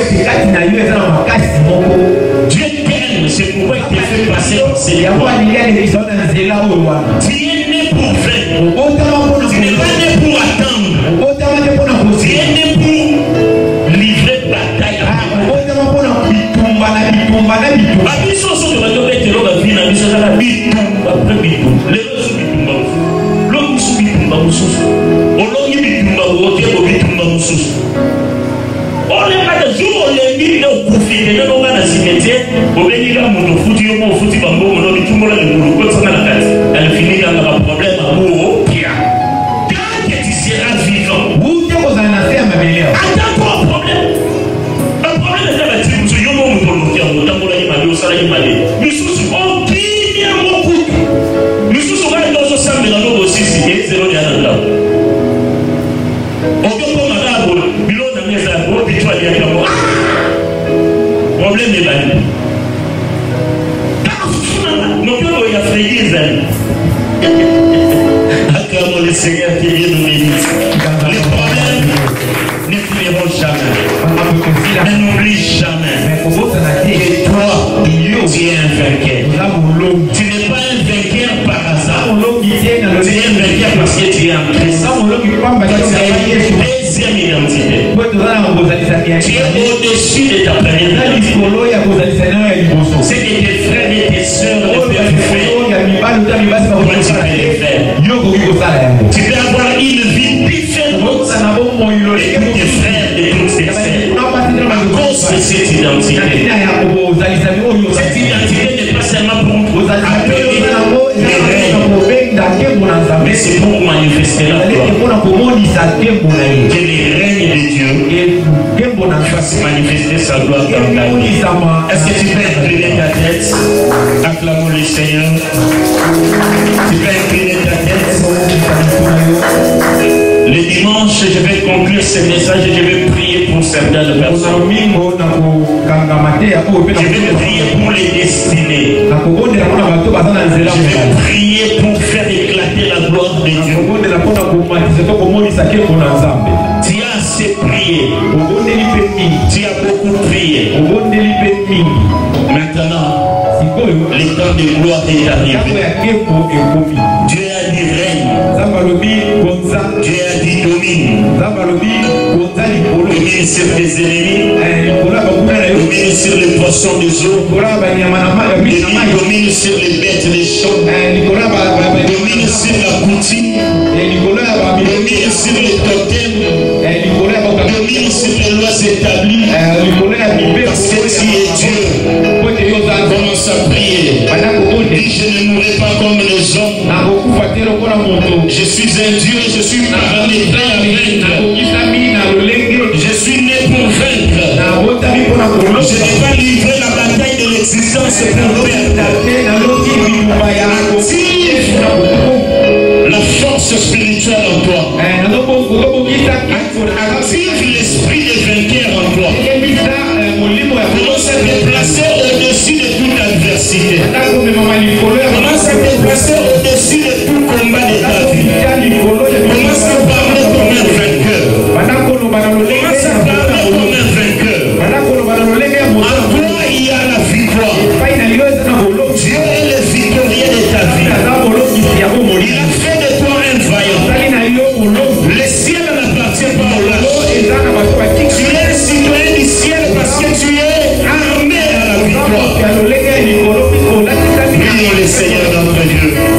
Dieu t'aime, c'est pourquoi il t'a fait passer par ces épreuves. Tu es né pour vaincre. Tu n'es pas né pour attendre. Tu es né pour livrer bataille. Elle finit dans un problème amoureux. Tant que tu seras vivant, attends-toi un problème. Un problème est là, tu me dis, yo, mon moto, qui a un moto, il m'a dit, ça, il m'a dit. Nous sommes en qui bien beaucoup. Nous sommes dans un sang de la noble aussi, c'est 0 de la problème est banni. Mon père il a fait des années. Acclamons le Seigneur qui vient nous bénir. Les problèmes ne finiront jamais. Ne n'oublie jamais. Et toi, tu es un vainqueur. Tu n'es pas un vainqueur par hasard. Tu es un vainqueur parce que tu es en Christ. Deuxième identité. Tu es au-dessus de ta première identité. C'est que tes frères et tes sœurs ne peuvent faire. Toi, tu peux les faire. Tu peux avoir une vie différente et que tes frères et toutes tes sœurs. À cause de cette identité. Cette identité n'est pas seulement pour appeler mais c'est pour manifester la gloire. Que les règnes de Dieu fassent manifester sa gloire dans ta vie. Est-ce que tu peux incliner ta tête? Acclamons le Seigneur. Tu peux incliner ta tête. Le dimanche, je vais conclure ce message et je vais prier pour certaines personnes. Je vais prier pour les destinées. Je vais prier pour faire éclater la gloire de Dieu. Tu as assez prié. Tu as beaucoup prié. Maintenant, le temps de gloire est arrivé. Dieu a dit règne. Dieu a dit domine. Domine sur les ennemis. Domine sur les poissons des eaux. Domine sur les bêtes des champs. Domine sur la coutume. Domine sur les totems. Domine sur les lois établies. Parce que tu es Dieu. Commence à prier. Dis, je ne mourrai pas comme les hommes. Je suis un Dieu, je suis paramétré à vaincre. Je suis né pour vaincre. Je n'ai pas livré la bataille de l'existence pour perdre. Active la force spirituelle en toi. Active l'esprit de vainqueur en toi. Commence à te placer au-dessus de toute adversité. Commence à te placer au-dessus de tout combat de ta vie. Commence à parler comme un vainqueur. Commence à parler comme un vainqueur. En toi, il y a la victoire. Dieu est le victorieux de ta vie. Il a fait de toi un vaillant. Le ciel n'appartient pas au lâche. Tu es un citoyen du ciel parce que tu es armé à la victoire. Prions le Seigneur notre Dieu.